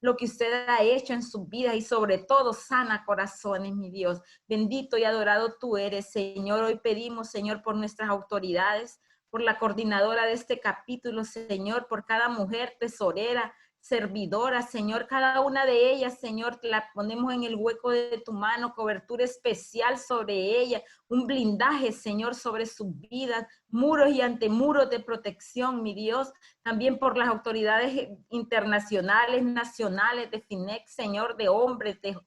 lo que usted ha hecho en su vida y sobre todo sana corazones, mi Dios. Bendito y adorado tú eres, Señor. Hoy pedimos, Señor, por nuestras autoridades, por la coordinadora de este capítulo, Señor, por cada mujer tesorera, servidora, Señor, cada una de ellas, Señor, la ponemos en el hueco de tu mano, cobertura especial sobre ella, un blindaje, Señor, sobre sus vidas, muros y antemuros de protección, mi Dios, también por las autoridades internacionales, nacionales, de FINEX, Señor, de hombres, de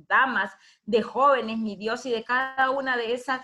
damas, de jóvenes, mi Dios, y de cada una de esas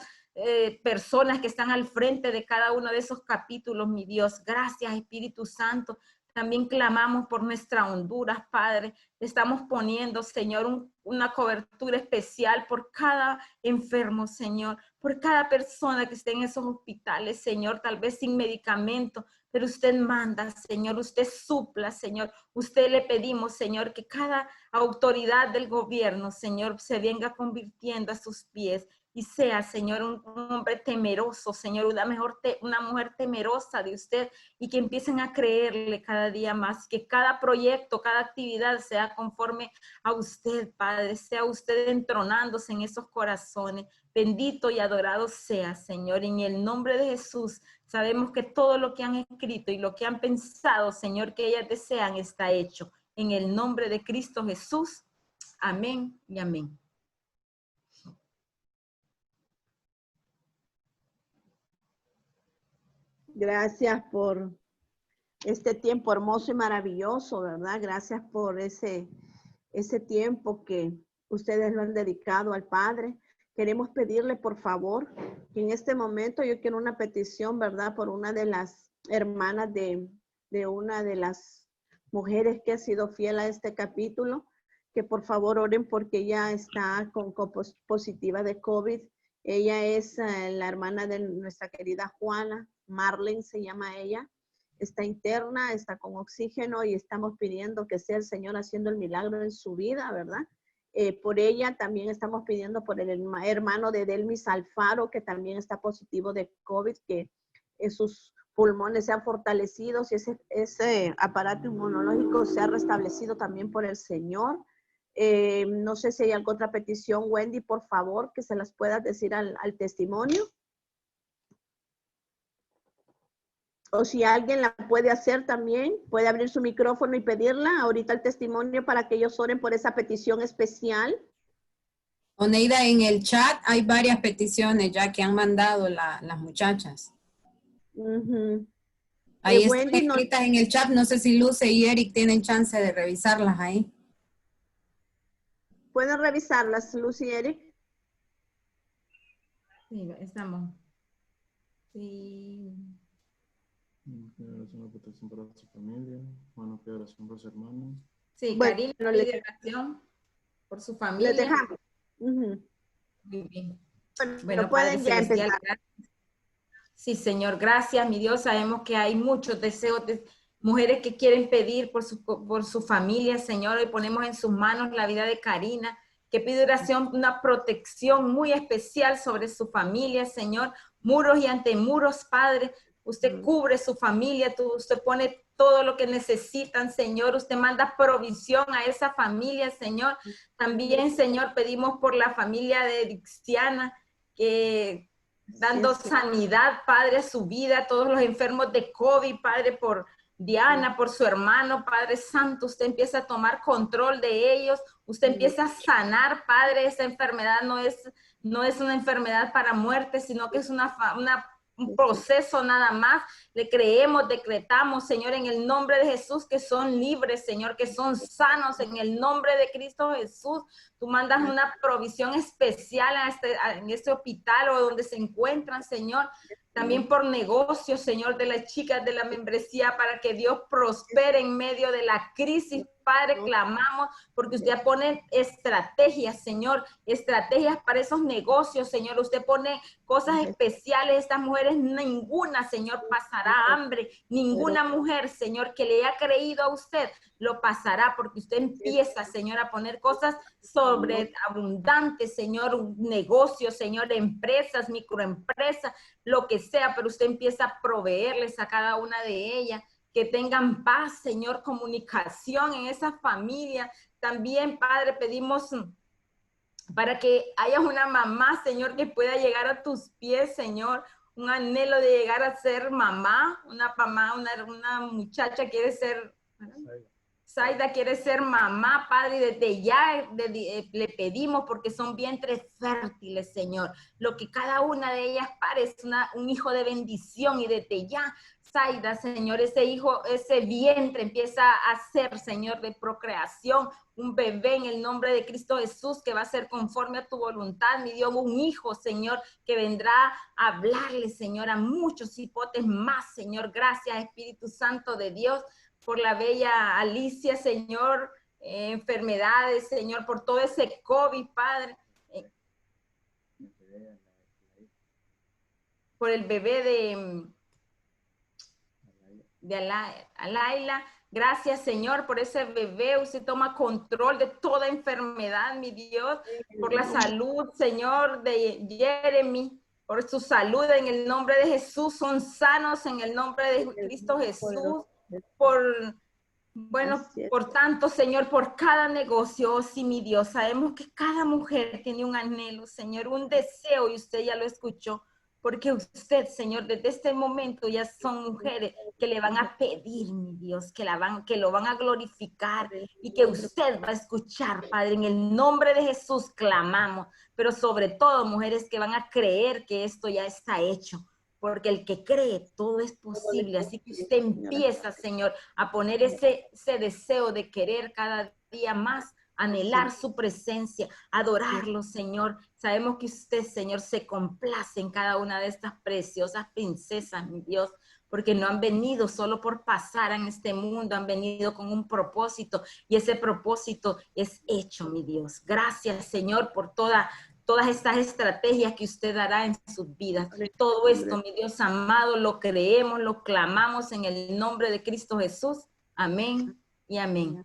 personas que están al frente de cada uno de esos capítulos, mi Dios. Gracias, Espíritu Santo. También clamamos por nuestra Honduras, Padre. Estamos poniendo, Señor, una cobertura especial por cada enfermo, Señor, por cada persona que esté en esos hospitales, Señor, tal vez sin medicamento, pero usted manda, Señor, usted supla, Señor. Usted le pedimos, Señor, que cada autoridad del gobierno, Señor, se venga convirtiendo a sus pies, y sea, Señor, un hombre temeroso, Señor, una mujer temerosa de usted, y que empiecen a creerle cada día más, que cada proyecto, cada actividad sea conforme a usted, Padre, sea usted entronándose en esos corazones. Bendito y adorado sea, Señor, en el nombre de Jesús. Sabemos que todo lo que han escrito y lo que han pensado, Señor, que ellas desean, está hecho. En el nombre de Cristo Jesús. Amén y amén. Gracias por este tiempo hermoso y maravilloso, ¿verdad? Gracias por ese tiempo que ustedes lo han dedicado al Padre. Queremos pedirle, por favor, que en este momento yo quiero una petición, ¿verdad? Por una de las hermanas de una de las mujeres que ha sido fiel a este capítulo, que por favor oren porque ella está con positiva de COVID. Ella es la hermana de nuestra querida Juana, Marlene se llama ella. Está interna, está con oxígeno y estamos pidiendo que sea el Señor haciendo el milagro en su vida, ¿verdad? Por ella también estamos pidiendo por el hermano de Delmis Alfaro, que también está positivo de COVID, que sus pulmones sean fortalecidos y ese aparato inmunológico sea restablecido también por el Señor. No sé si hay alguna otra petición, Wendy, por favor, que se las puedas decir al testimonio. O si alguien la puede hacer también, puede abrir su micrófono y pedirla ahorita el testimonio para que ellos oren por esa petición especial. Oneida, en el chat hay varias peticiones ya que han mandado las muchachas. Ahí están Wendy, escritas en el chat. No sé si Luce y Eric tienen chance de revisarlas ahí. ¿Pueden revisarlas, Lucy y Eric? Sí, estamos. Sí. Oración de protección para su familia. Juana pide oración por su hermano. Sí, Bueno, Karina pide oración por su familia. Les dejamos. Muy bien. Bueno, Padre pueden ya celestial, empezar. gracias. Sí, Señor, gracias, mi Dios. Sabemos que hay muchos deseos de mujeres que quieren pedir por su familia, Señor. Hoy ponemos en sus manos la vida de Karina, que pide oración, una protección muy especial sobre su familia, Señor. Muros y antemuros, Padre. Usted cubre su familia, usted pone todo lo que necesitan, Señor. Usted manda provisión a esa familia, Señor. También, Señor, pedimos por la familia de Dixiana, que dando sanidad, Padre, a su vida, todos los enfermos de COVID, Padre, por Diana, por su hermano, Padre Santo, usted empieza a tomar control de ellos, usted empieza a sanar, Padre. Esa enfermedad no es una enfermedad para muerte, sino que es un proceso nada más. Le creemos, decretamos, Señor, en el nombre de Jesús, que son libres, Señor, que son sanos en el nombre de Cristo Jesús. Tú mandas una provisión especial en este hospital o donde se encuentran, Señor. También por negocios, Señor, de las chicas de la membresía, para que Dios prospere en medio de la crisis. Padre, clamamos porque usted pone estrategias, Señor, estrategias para esos negocios, Señor. Usted pone cosas especiales. Estas mujeres, ninguna, Señor, pasará hambre. Ninguna mujer, Señor, que le haya creído a usted, lo pasará, porque usted empieza, Señor, a poner cosas sobreabundantes, Señor, negocios, Señor, empresas, microempresas, lo que sea, pero usted empieza a proveerles a cada una de ellas, que tengan paz, Señor, comunicación en esa familia. También, Padre, pedimos para que haya una mamá, Señor, que pueda llegar a tus pies, Señor, un anhelo de llegar a ser mamá, una muchacha quiere ser, Zaida quiere ser mamá, Padre, desde ya le pedimos, porque son vientres fértiles, Señor. Lo que cada una de ellas pare es un hijo de bendición, y desde ya, Zaida, Señor, ese vientre empieza a ser, Señor, de procreación, un bebé en el nombre de Cristo Jesús, que va a ser conforme a tu voluntad, mi Dios, un hijo, Señor, que vendrá a hablarle, Señor, a muchos hipotes más, Señor. Gracias, Espíritu Santo de Dios, por la bella Alicia, Señor, enfermedades, Señor, por todo ese COVID, Padre, por el bebé de Alaila, Gracias, Señor, por ese bebé. Usted toma control de toda enfermedad, mi Dios, por la salud, Señor, de Jeremy, por su salud en el nombre de Jesús. Son sanos en el nombre de Cristo Jesús. Bueno, por tanto, Señor, por cada negocio, oh, sí, mi Dios, sabemos que cada mujer tiene un anhelo, Señor, un deseo, y usted ya lo escuchó, porque usted, Señor, desde este momento ya son mujeres que le van a pedir, mi Dios, que lo van a glorificar y que usted va a escuchar, Padre, en el nombre de Jesús clamamos, pero sobre todo mujeres que van a creer que esto ya está hecho, porque el que cree todo es posible, así que usted empieza, Señor, a poner ese deseo de querer cada día más, anhelar su presencia, adorarlo, Señor. Sabemos que usted, Señor, se complace en cada una de estas preciosas princesas, mi Dios, porque no han venido solo por pasar en este mundo, han venido con un propósito, y ese propósito es hecho, mi Dios. Gracias, Señor, por todas estas estrategias que usted dará en sus vidas. Todo esto, mi Dios amado, lo creemos, lo clamamos en el nombre de Cristo Jesús. Amén y amén.